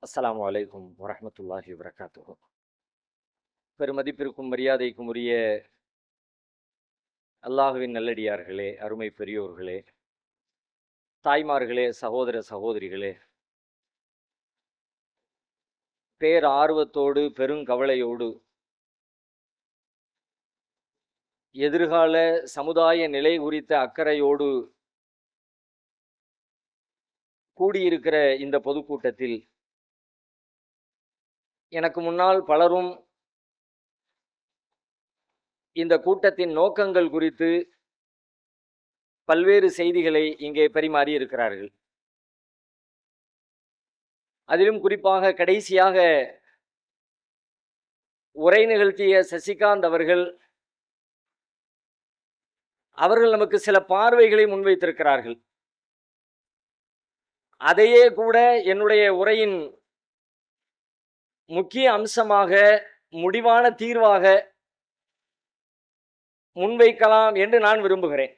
அஸ்ஸலாமு அலைக்கும் வரஹ்மத்துல்லாஹி வபரகாத்துஹு. பெருமதிப்பிற்கும் மரியாதைக்கும் உரிய அல்லாஹுவின் நல்லடியார்களே, அருமை பெரியோர்களே, தாய்மார்களே, சகோதர சகோதரிகளே, பேர் ஆர்வத்தோடு பெருங்கவலையோடு எதிர்கால சமுதாய நிலை குறித்த அக்கறையோடு கூடியிருக்கிற இந்த பொதுக்கூட்டத்தில் எனக்கு முன்னால் பலரும் இந்த கூட்டத்தின் நோக்கங்கள் குறித்து பல்வேறு செய்திகளை இங்கே பரிமாறி இருக்கிறார்கள். அதிலும் குறிப்பாக கடைசியாக உரை நிகழ்த்திய சசிகாந்த் அவர்கள் நமக்கு சில பார்வைகளை முன்வைத்திருக்கிறார்கள். அதையே கூட என்னுடைய உரையின் முக்கிய அம்சமாக, முடிவான தீர்வாக முன்வைக்கலாம் என்று நான் விரும்புகிறேன்.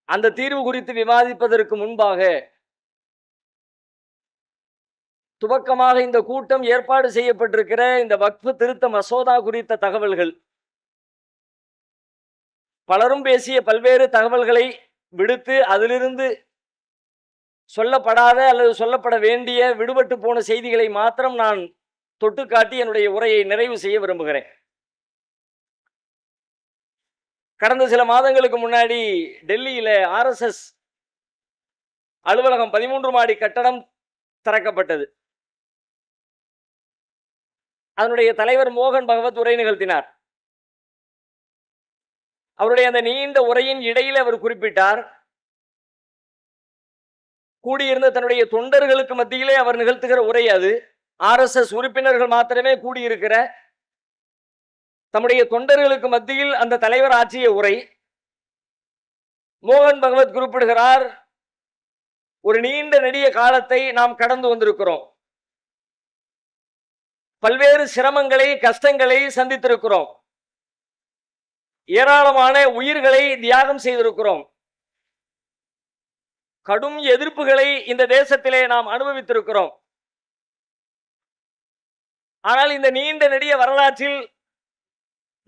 அந்த தீர்வு குறித்து விவாதிப்பதற்கு முன்பாக, துவக்கமாக இந்த கூட்டம் ஏற்பாடு செய்யப்பட்டிருக்கிற இந்த வக்ஃப் திருத்த மசோதா குறித்த தகவல்கள், பலரும் பேசிய பல்வேறு தகவல்களை விடுத்து அதிலிருந்து சொல்லப்படாத அல்லது சொல்லப்பட வேண்டிய விடுபட்டு போன செய்திகளை மாத்திரம் நான் தொட்டு காட்டி என்னுடைய உரையை நிறைவு செய்ய விரும்புகிறேன். கடந்த சில மாதங்களுக்கு முன்னாடி டெல்லியில RSS அலுவலகம் 13 மாடி கட்டடம் திறக்கப்பட்டது. அதனுடைய தலைவர் மோகன் பகவத் உரை நிகழ்த்தினார். அவருடைய அந்த நீண்ட உரையின் இடையில் அவர் குறிப்பிட்டார், கூடியிருந்த தன்னுடைய தொண்டர்களுக்கு மத்தியிலே அவர் நிகழ்த்துகிற உரை அது. RSS உறுப்பினர்கள் மாத்திரமே கூடியிருக்கிற தம்முடைய தொண்டர்களுக்கு மத்தியில் அந்த தலைவர் ஆற்றிய உரை. மோகன் பகவத் குறிப்பிடுகிறார், ஒரு நீண்ட நெடிய காலத்தை நாம் கடந்து வந்திருக்கிறோம், பல்வேறு சிரமங்களை, கஷ்டங்களை சந்தித்திருக்கிறோம், ஏராளமான உயிர்களை தியாகம் செய்திருக்கிறோம், கடும் எதிர்ப்புகளை இந்த தேசத்திலே நாம் அனுபவித்திருக்கிறோம். ஆனால் இந்த நீண்ட நெடிய வரலாற்றில்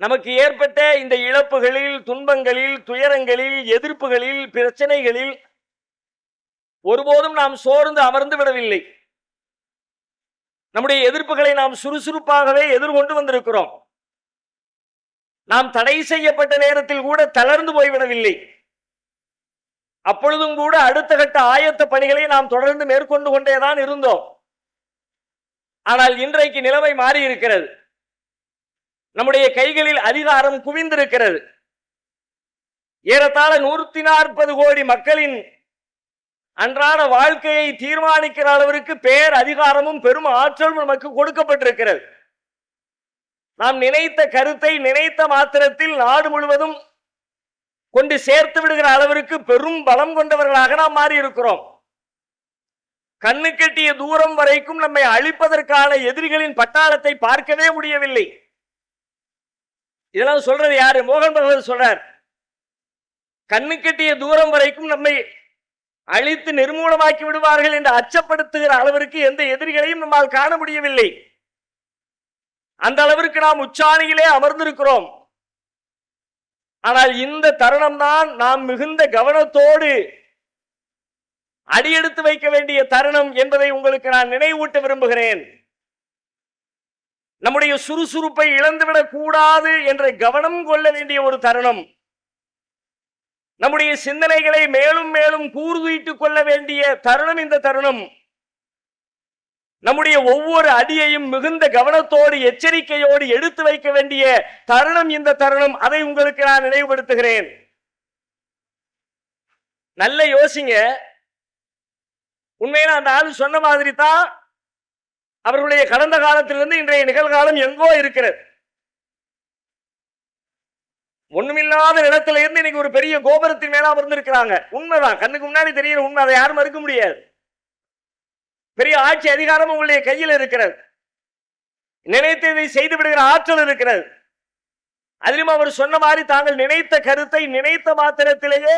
நமக்கு ஏற்பட்ட இந்த இழப்புகளில், துன்பங்களில், துயரங்களில், எதிர்ப்புகளில், பிரச்சனைகளில் ஒருபோதும் நாம் சோர்ந்து அமர்ந்து விடவில்லை. நம்முடைய எதிர்ப்புகளை நாம் சுறுசுறுப்பாகவே எதிர்கொண்டு வந்திருக்கிறோம். நாம் தடை செய்யப்பட்ட நேரத்தில் கூட தளர்ந்து போய்விடவில்லை. அப்பொழுதும் கூட அடுத்த கட்ட ஆயத்த பணிகளை நாம் தொடர்ந்து மேற்கொண்டு கொண்டேதான் இருந்தோம். ஆனால் இன்றைக்கு நிலைமை மாறி இருக்கிறது. நம்முடைய கைகளில் அதிகாரம் குவிந்திருக்கிறது. ஏறத்தாழ 140 கோடி மக்களின் அன்றாட வாழ்க்கையை தீர்மானிக்கிற அளவிற்கு பேர் அதிகாரமும் பெரும் ஆற்றலும் நமக்கு கொடுக்கப்பட்டிருக்கிறது. நாம் நினைத்த கருத்தை நினைத்த மாத்திரத்தில் நாடு முழுவதும் கொண்டு சேர்த்து விடுகிற அளவிற்கு பெரும் பலம் கொண்டவர்களாக நாம் மாறி இருக்கிறோம். கண்ணு கெட்டிய தூரம் வரைக்கும் நம்மை அழிப்பதற்கான எதிரிகளின் பட்டாளத்தை பார்க்கவே முடியவில்லை. இதெல்லாம் சொல்றது யாரு? மோகன் பகவத் சொல்றார், கண்ணு கெட்டிய தூரம் வரைக்கும் நம்மை அழித்து நிர்மூலமாக்கி விடுவார்கள் என்று அச்சப்படுத்துகிற அளவிற்கு எந்த எதிரிகளையும் நம்மால் காண முடியவில்லை. அந்த அளவிற்கு நாம் உச்சாணியிலே அமர்ந்திருக்கிறோம். ஆனால் இந்த தருணம் தான் நாம் மிகுந்த கவனத்தோடு அடியெடுத்து வைக்க வேண்டிய தருணம் என்பதை உங்களுக்கு நான் நினைவூட்ட விரும்புகிறேன். நம்முடைய சுறுசுறுப்பை இழந்துவிடக் கூடாது என்ற கவனம் கொள்ள வேண்டிய ஒரு தருணம். நம்முடைய சிந்தனைகளை மேலும் மேலும் கூர்தூயிட்டுக் கொள்ள வேண்டிய தருணம் இந்த தருணம். நம்முடைய ஒவ்வொரு அடியையும் மிகுந்த கவனத்தோடு, எச்சரிக்கையோடு எடுத்து வைக்க வேண்டிய தருணம் இந்த தருணம். அதை உங்களுக்கு நான் நினைவுபடுத்துகிறேன். நல்ல யோசிங்க. உண்மையில அந்த ஆள் சொன்ன மாதிரி தான் அவர்களுடைய கடந்த காலத்திலிருந்து இன்றைய நிகழ்காலம் எங்கோ இருக்கிறது. ஒண்ணுமில்லாத நிலத்தில இருந்து இன்னைக்கு ஒரு பெரிய கோபுரத்தின் மேல அமர்ந்திருக்கிறாங்க. உண்மைதான், கண்ணுக்கு முன்னாடி தெரிகிற உண்மை, அதை யாரும் மறுக்க முடியாது. பெரிய ஆட்சி அதிகாரம் உங்களுடைய கையில் இருக்கிறது. நினைத்ததை செய்து விடுகிற ஆற்றல் இருக்கிறது. அதிலும் அவர் சொன்ன மாதிரி தாங்கள் நினைத்த கருத்தை நினைத்த மாத்திரத்திலேயே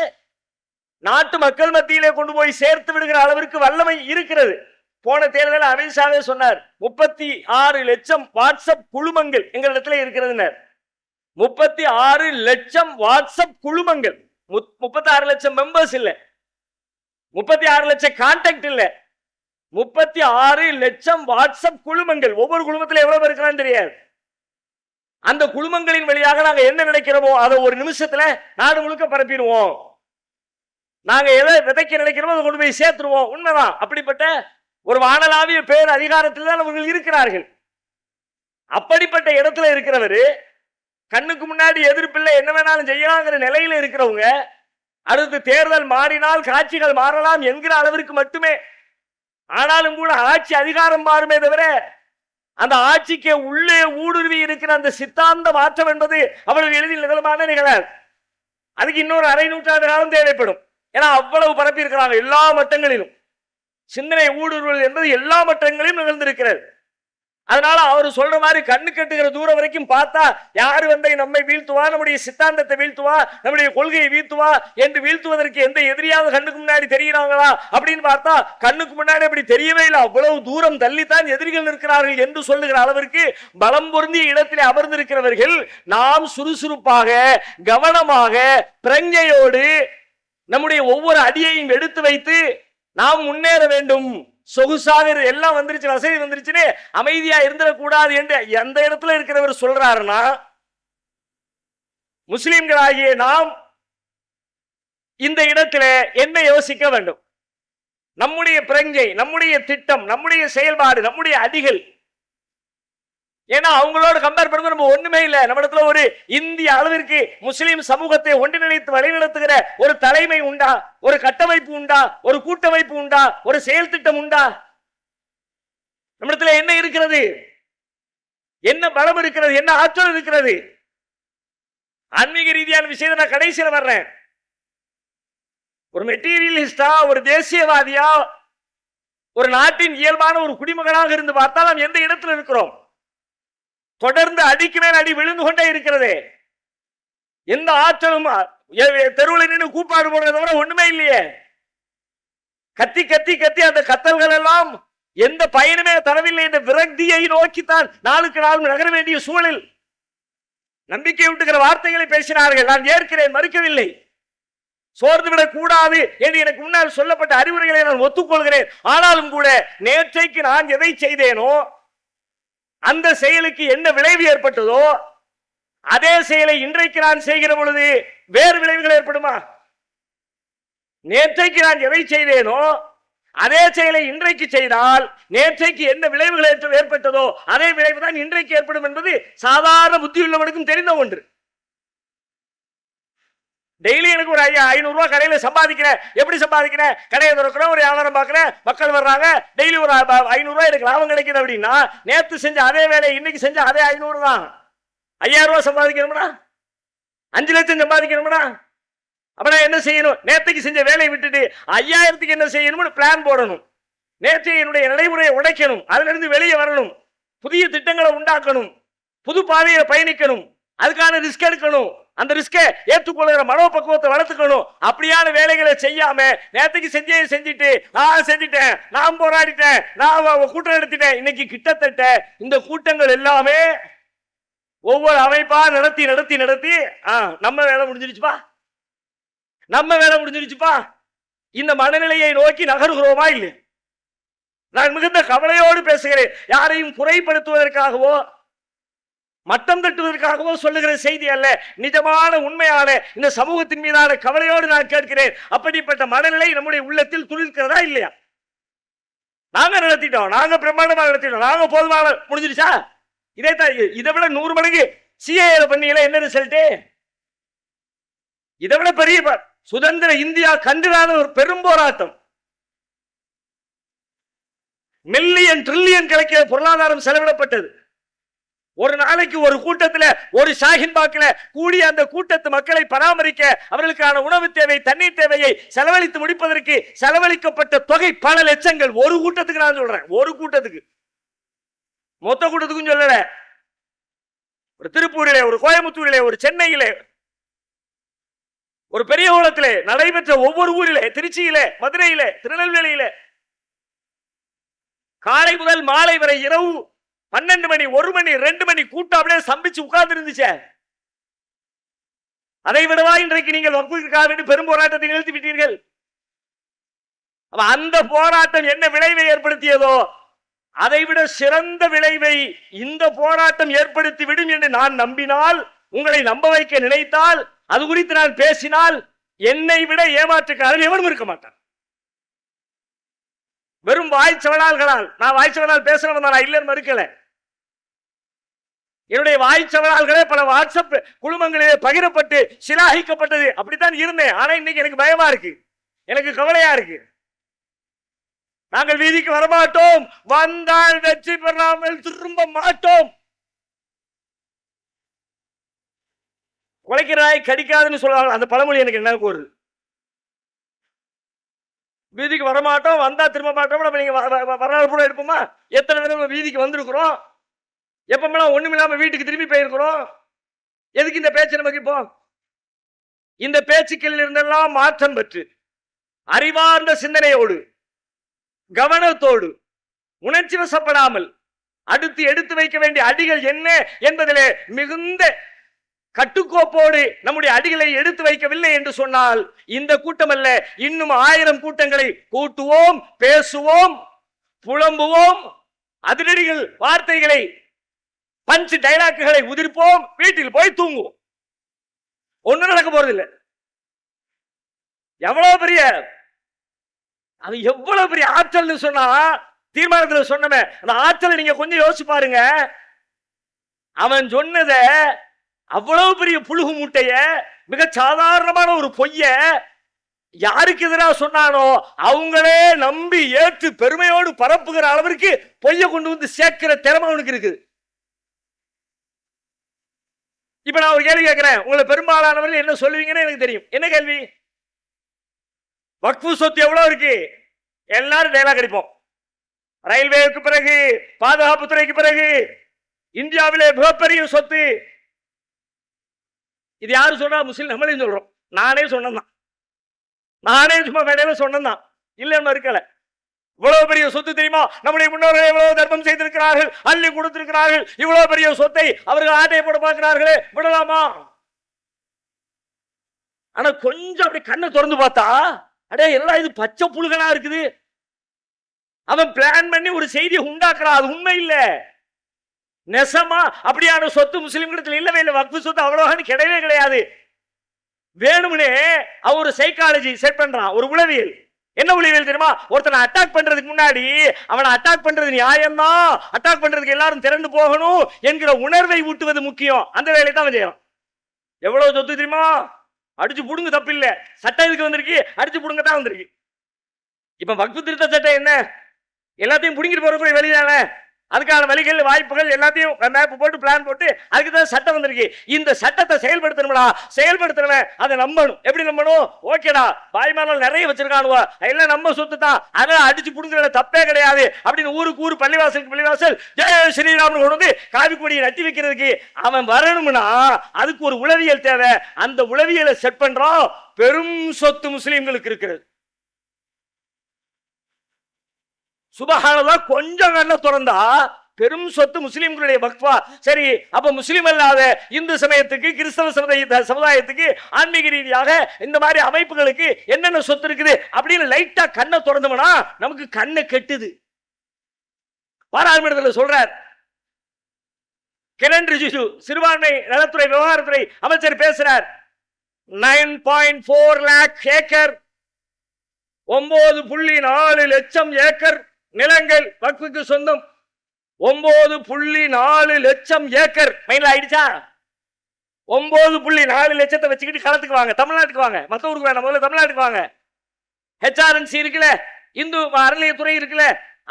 நாட்டு மக்கள் மத்தியிலே கொண்டு போய் சேர்த்து விடுகிற அளவிற்கு வல்லமை இருக்கிறது. போன தேர்தலில் அமித்ஷாவே சொன்னார் 36 லட்சம் வாட்ஸ்அப் குழுமங்கள் எங்களிடத்துல இருக்கிறது. 36 லட்சம் வாட்ஸ்அப் குழுமங்கள், 36 லட்சம் மெம்பர்ஸ் இல்ல, 36 லட்சம் கான்டாக்ட் இல்ல, 36 லட்சம் வாட்ஸ்அப் குழுமங்கள். ஒவ்வொரு குழுமத்தில் எவ்வளவு இருக்கிறான்னு தெரியாது. அந்த குழுமங்களின் வழியாக நாங்க என்ன நினைக்கிறோமோ அதை ஒரு நிமிஷத்துல நாடு முழுக்க பரப்பிடுவோம். நாங்க எதை விதைக்க நினைக்கிறோமோ அதை கொண்டு போய் சேர்த்துருவோம். உண்மைதான். அப்படிப்பட்ட ஒரு வானளாவிய பேர் அதிகாரத்தில் தான் அவர்கள் இருக்கிறார்கள். அப்படிப்பட்ட இடத்துல இருக்கிறவரு கண்ணுக்கு முன்னாடி எதிர்ப்பில்லை, என்ன வேணாலும் செய்யலாங்கிற நிலையில இருக்கிறவங்க அடுத்து தேர்தல் மாறினால் காட்சிகள் மாறலாம் என்கிற அளவிற்கு மட்டுமே. ஆனாலும் கூட ஆட்சி அதிகாரம் மாறுமே தவிர அந்த ஆட்சிக்கு உள்ளே ஊடுருவி இருக்கிற அந்த சித்தாந்த மாற்றம் என்பது அவ்வளவு எளிதில் நிகழமான நிகழாது. அதுக்கு இன்னொரு அரை நூற்றாண்டு காலம் தேவைப்படும். ஏன்னா அவ்வளவு பரப்பி இருக்கிறாங்க. எல்லா மட்டங்களிலும் சிந்தனை ஊடுருவல் என்பது எல்லா மட்டங்களிலும் நிகழ்ந்திருக்கிறது. அதனால அவர் சொல்ற மாதிரி கண்ணு கட்டுகிற தூரம் வரைக்கும் பார்த்தா யாரு வந்து நம்மை வீழ்த்துவா, நம்முடைய சித்தாந்தத்தை வீழ்த்துவா, நம்முடைய கொள்கையை வீழ்த்துவா என்று வீழ்த்துவதற்கு எந்த எதிரியாவது கண்ணுக்கு முன்னாடி தெரிகிறாங்களா அப்படின்னு பார்த்தா கண்ணுக்கு முன்னாடி அப்படி தெரியவே இல்லை. அவ்வளவு தூரம் தள்ளித்தான் எதிரிகள் இருக்கிறார்கள் என்று சொல்லுகிற அளவிற்கு பலம் பொருந்திய இடத்திலே அமர்ந்திருக்கிறவர்கள் நாம் சுறுசுறுப்பாக கவனமாக பிரஞ்சையோடு நம்முடைய ஒவ்வொரு அடியையும் எடுத்து வைத்து நாம் முன்னேற வேண்டும். சொகுசாக எல்லாம் வந்துருச்சு, வசதி வந்துருச்சுன்னு அமைதியா இருந்துடக்கூடாது என்று எந்த இடத்துல இருக்கிறவர் சொல்றாருன்னா, முஸ்லிம்களாகிய நாம் இந்த இடத்துல என்ன யோசிக்க வேண்டும்? நம்முடைய பிரஞ்சை, நம்முடைய திட்டம், நம்முடைய செயல்பாடு, நம்முடைய அடிகள். ஏன்னா அவங்களோட கம்பேர் பண்ணும்போது நம்ம ஒண்ணுமே இல்லை. நம்ம இடத்துல ஒரு இந்திய அளவிற்கு முஸ்லிம் சமூகத்தை ஒன்றிணைத்து வழிநடத்துகிற ஒரு தலைமை உண்டா? ஒரு கட்டமைப்பு உண்டா? ஒரு கூட்டமைப்பு உண்டா? ஒரு செயல் திட்டம் உண்டா? நம்ம இடத்துல என்ன இருக்கிறது? என்ன பலம் இருக்கிறது? என்ன ஆற்றல் இருக்கிறது? ஆன்மீக ரீதியான விஷயத்தை நான் கடைசியில் வர்றேன். ஒரு மெட்டீரியலிஸ்டா, ஒரு தேசியவாதியா, ஒரு நாட்டின் இயல்பான ஒரு குடிமகனாக இருந்து பார்த்தால் நாம் எந்த இடத்துல இருக்கிறோம்? தொடர்ந்து அடிக்கு மேல் அடி விழுந்து கொண்டே இருக்கிறது. எந்த ஆற்றலும் தெருவில் நின்று கூப்பாடு போடுறத தவிர ஒண்ணுமே இல்லையே. கத்தி கத்தி கத்தி அந்த கத்தல்கள் எல்லாம் எந்த பயனுமே தரவில்லை என்ற விரக்தியை நோக்கித்தான் நாளுக்கு நாள் நகர வேண்டிய சூழல். நம்பிக்கை விட்டுகிற வார்த்தைகளை பேசினார்கள், நான் ஏற்கிறேன், மறுக்கவில்லை. சோர்ந்து விடக் கூடாது என்று எனக்கு முன்னால் சொல்லப்பட்ட அறிவுரைகளை நான் ஒத்துக்கொள்கிறேன். ஆனாலும் கூட நேற்றைக்கு நான் எதை செய்தேனோ அந்த செயலுக்கு என்ன விளைவு ஏற்பட்டதோ அதே செயலை இன்றைக்கு நான் செய்கிற பொழுது வேறு விளைவுகள் ஏற்படுமா? நேற்றைக்கு நான் எதை செய்தேனோ அதே செயலை இன்றைக்கு செய்தால் நேற்றைக்கு என்ன விளைவுகள் ஏற்பட்டதோ அதே விளைவு தான் இன்றைக்கு ஏற்படும் என்பது சாதாரண புத்தியுள்ளவனுக்கும் தெரிந்த ஒன்று. டெய்லி எனக்கு ஒரு 500 ரூபாய் கடையில சம்பாதிக்கிறேன். எப்படி சம்பாதிக்கிறேன்? கடையை திறக்கிறேன், ஒரு வியாபாரம் பார்க்கிறேன், மக்கள் வர்றாங்க, டெய்லி ஒரு 500 ரூபாய் எனக்கு லாபம் கிடைக்குது அப்படின்னா நேற்று செஞ்ச அதே வேலை இன்னைக்கு செஞ்ச அதே 500 தான். 5000 ரூபாய் சம்பாதிக்கணும்னா 5 லட்சம் சம்பாதிக்கணும்னா அப்ப நான் என்ன செய்யணும்? நேற்றுக்கு செஞ்ச வேலையை விட்டுட்டு 5000க்கு என்ன செய்யணும்னு பிளான் போடணும். நேற்று என்னுடைய நடைமுறையை உடைக்கணும், அதுல இருந்து வெளியே வரணும், புதிய திட்டங்களை உண்டாக்கணும், புது பாதையை பயணிக்கணும், அதுக்கான ரிஸ்க் எடுக்கணும், அந்த ரிஸ்கை ஏற்றுக்கொள்கிற மனோபக்குவத்தை வளர்த்துக்கணும். அப்படியான வேலைகளை செய்யாம நேற்றுக்கு செஞ்சுட்டு நான் செஞ்சுட்டேன், நான் போராடிட்டேன், நான் கூட்டம் நடத்திட்டேன். இன்னைக்கு கிட்டத்தட்ட இந்த கூட்டங்கள் எல்லாமே ஒவ்வொரு அமைப்பா நடத்தி நடத்தி நடத்தி நம்ம வேலை முடிஞ்சிருச்சுப்பா, நம்ம வேலை முடிஞ்சிருச்சுப்பா, இந்த மனநிலையை நோக்கி நகர்கிறோமா இல்லை? நான் மிகுந்த கவலையோடு பேசுகிறேன். யாரையும் குறைப்படுத்துவதற்காகவோ மட்டம் தட்டுவதற்காகவோ சொல்லுகிற செய்தி அல்ல, நிஜமான உண்மையான இந்த சமூகத்தின் மீதான கவலையோடு நான் கேட்கிறேன். அப்படிப்பட்ட மனநிலை நம்முடைய உள்ளத்தில் துளிர்க்கிறதா இல்லையா? நாங்க நடத்திட்டோம், நாங்க பிரம்மாண்டமாக நடத்திட்டோம், நாங்க போதுமான முடிஞ்சிருச்சா? இதை விட 100 மடங்கு சிஏஏ பண்ணியல என்ன ரிசல்ட்? இதை விட பெரிய சுதந்திர இந்தியா கண்டிராத ஒரு பெரும் போராட்டம். மில்லியன் ட்ரில்லியன் கணக்கில் பொருளாதாரம் செலவிடப்பட்டது. ஒரு நாளைக்கு ஒரு கூட்டத்தில் ஒரு ஷாஹின் பாக்கில் கூடிய அந்த கூட்டத்து மக்களை பராமரிக்க அவர்களுக்கான உணவு தேவை, தண்ணீர் தேவையை செலவழித்து முடிப்பதற்கு செலவழிக்கப்பட்ட தொகை பல லட்சங்கள். ஒரு கூட்டத்துக்கு நான் சொல்றேன், ஒரு கூட்டத்துக்கு, மொத்த கூட்டத்துக்கும் சொல்லல. ஒரு திருப்பூரிலே, ஒரு கோயம்புத்தூரிலே, ஒரு சென்னையிலே, ஒரு பெரிய ஊழத்திலே நடைபெற்ற ஒவ்வொரு ஊரிலே, திருச்சியிலே, மதுரையிலே, திருநெல்வேலியிலே காலை முதல் மாலை வரை இரவு 12 மணி 1 மணி 2 மணி கூட்டம் அப்படியே சம்பிச்சு உட்கார்ந்து இருந்துச்சு. அதை விடவா இன்றைக்கு நீங்கள் வக்ஃபுக்காக வேண்டி பெரும் போராட்டத்தை நிறுத்தி விட்டீர்கள்? அந்த போராட்டம் என்ன விளைவை ஏற்படுத்தியதோ அதைவிட சிறந்த விளைவை இந்த போராட்டம் ஏற்படுத்தி விடும் என்று நான் நம்பினால், உங்களை நம்ப வைக்க நினைத்தால், அது குறித்து நான் பேசினால் என்னை விட ஏமாற்றுக்காரன் எவனும் இருக்க மாட்டான். வெறும் வாய்ச்சவளால்களால், நான் வாய்ச்சவளால் பேசுறவன் நான் இல்லைன்னு மறுக்கல. என்னுடைய வாய்ச்சவளால்களே பல வாட்ஸ்அப் குழுமங்களிலே பகிரப்பட்டு சிலாகிக்கப்பட்டது. அப்படித்தான் இருந்தேன். ஆனா இன்னைக்கு எனக்கு பயமா இருக்கு, எனக்கு கவலையா இருக்கு. நாங்கள் வீதிக்கு வரமாட்டோம், வந்தால் வெற்றி பெறாமல் திரும்ப மாட்டோம். குலைக்கிறாய் கடிக்காதுன்னு சொல்லுவாங்க, அந்த பழமொழி எனக்கு என்ன கூறுது. வீதிக்கு வரமாட்டோம், வந்தா திரும்ப மாட்டோம். நம்ம நீங்க வரலாறு கூட எடுப்போமா? எத்தனை தடவை வீதிக்கு வந்திருக்கிறோம், எப்பமெல்லாம் ஒண்ணுமில்லாம வீட்டுக்கு திரும்பி போயிருக்கிறோம். எதுக்கு இந்த பேச்சு நமக்கு? இப்போ இந்த பேச்சுக்களில் இருந்தெல்லாம் மாற்றம் பெற்று அறிவார்ந்த சிந்தனையோடு கவனத்தோடு உணர்ச்சி வசப்படாமல் அடுத்து எடுத்து வைக்க வேண்டிய அடிகள் என்ன என்பதிலே மிகுந்த கட்டுக்கோப்போடு நம்முடைய அடிகளை எடுத்து வைக்கவில்லை என்று சொன்னால் இந்த கூட்டம் அல்ல, இன்னும் 1000 கூட்டங்களை கூட்டுவோம், பேசுவோம், புலம்புவோம், அதிரடிகள் வார்த்தைகளை பஞ்ச் டைலாக்குகளை உதிர்ப்போம், வீட்டில் போய் தூங்குவோம். ஒன்னும் நடக்க போறதில்லை. எவ்வளவு பெரிய அது எவ்வளவு பெரிய ஆற்றல் சொன்னா, தீர்மானத்தில் சொன்னமே அந்த ஆற்றலை நீங்க கொஞ்சம் யோசிச்சு பாருங்க. அவன் சொன்னத அவ்வளவு பெரிய புழுகு மூட்டைய, மிக சாதாரணமான ஒரு பொய்ய யாருக்கு எதிராக சொன்னானோ அவங்களே நம்பி ஏற்று பெருமையோடு பரப்புகிற அளவிற்கு பொய்ய கொண்டு வந்து சேர்க்கிற திறமை அவனுக்கு இருக்குது. இப்ப நான் ஒரு கேள்வி கேட்கிறேன், உங்களை பெரும்பாலானவர்கள் என்ன சொல்லுவீங்கன்னு எனக்கு தெரியும். என்ன கேள்வி? வக்ஃபு சொத்து எவ்வளவு இருக்கு? எல்லாரும் டயலாக் அடிப்போம். ரயில்வேக்கு பிறகு, பாதுகாப்பு துறைக்கு பிறகு இந்தியாவிலே மிகப்பெரிய சொத்து. இது யாரு சொல்றா? முஸ்லிம். நம்மளையும் சொல்றோம். நானே சொன்னதான், நானே சும்மா மேடையில சொன்னதான், இல்லைன்னு இருக்கல. இவ்வளவு பெரிய சொத்து தெரியுமா? நம்முடைய முன்னோர்கள் எவ்வளவு தர்மம் செய்திருக்கிறார்கள், அள்ளி கொடுத்திருக்கிறார்கள். இவ்வளவு பெரிய சொத்தை அவர்கள் ஆட்டையை போட பார்க்கிறார்களே, விடலாமா? ஆனா கொஞ்சம் அப்படி கண்ணை திறந்து பார்த்தா, அடே எல்லாம் இது பச்சை புழுகளா இருக்குது. அவன் பிளான் பண்ணி ஒரு செய்தியை உண்டாக்குறான், அது உண்மை இல்ல. நெசமா அப்படியான சொத்து முஸ்லிம்களிடத்தில் இல்லவே இல்லை. வக்ஃபு சொத்து அவ்வளவு கிடையவே கிடையாது. வேணும்னே அவன் ஒரு சைக்காலஜி செட் பண்றான், ஒரு உளவியல். என்ன உளவியல் தெரியுமா? ஒருத்தனை அட்டாக் பண்றதுக்கு முன்னாடி அவனை அட்டாக் பண்றது நியாயம்தான், அட்டாக் பண்றதுக்கு எல்லாரும் திரண்டு போகணும் என்கிற உணர்வை ஊட்டுவது முக்கியம். அந்த வேலையை தான் அவன் செய்யறான். எவ்வளவு சொத்து தெரியுமா? அடிச்சு புடுங்க, தப்பு இல்ல. சட்டம் இதுக்கு வந்திருக்கு, அடிச்சு புடுங்க தான் வந்திருக்கு. இப்ப வக்ஃபு திருத்த சட்டம் என்ன? எல்லாத்தையும் புடுங்கிட்டு போறதுக்கு வெளியானே, அதுக்கான வழிகள் வாய்ப்புகள் எல்லாத்தையும் மேப் போட்டு பிளான் போட்டு அதுக்கு தான் சட்டம் வந்திருக்கு. இந்த சட்டத்தை செயல்படுத்தணும்டா, செயல்படுத்தணும். அதை நம்பணும். எப்படி நம்பணும்? ஓகேடா, பாய்மார்கள் நிறைய வச்சிருக்கானுவா, எல்லாம் நம்ம சொத்து தான், அதெல்லாம் அடிச்சு புடுங்குற தப்பே கிடையாது அப்படின்னு ஊருக்கு ஊர், பள்ளிவாசலுக்கு பள்ளிவாசல் ஜெய ஸ்ரீராம் கொண்டு வந்து காவி கொடியை நட்டி வைக்கிறதுக்கு அவன் வரணும்னா அதுக்கு ஒரு உளவியல் தேவை. அந்த உளவியலை செட் பண்றான். பெரும் சொத்து முஸ்லிம்களுக்கு இருக்கிறது. சுபஹானல்லாஹ், கொஞ்சம் கண்ண திறந்தா பெரும் சொத்து முஸ்லிம்களுடைய வக்ஃபா. சரி, அப்ப முஸ்லிம் அல்லாத இந்து சமயத்துக்கு, கிறிஸ்தவ சமுதாயத்துக்கு, ஆன்மீக ரீதியாக இந்த மாதிரி அமைப்புகளுக்கு என்னென்ன சொத்து இருக்குது அப்படின்னு லைட்டா கண்ணை திறந்தோம்னா நமக்கு கண்ணை கெட்டுது. பாராளுமன்றத்தில் சொல்றார் கிரண் ரிஜிஜு, சிறுபான்மை நலத்துறை விவகாரத்துறை அமைச்சர் பேசுறார். 9.4 lakh ஏக்கர், 9.4 லட்சம் ஏக்கர் நிலங்கள் வக்ஃபுக்கு சொந்தம். 9.4 லட்சம் ஏக்கர் மைண்ட்ல ஆயிடுச்சா? 9.4 லட்சத்தை வச்சுக்கிட்டு களத்துக்கு வாங்க, தமிழ்நாட்டுக்கு வாங்க, மற்ற ஊருக்கு வேணாம், முதல்ல தமிழ்நாட்டுக்கு வாங்க. HRNC இருக்குல்ல, இந்து அறநிலையத்துறை இருக்குல்ல,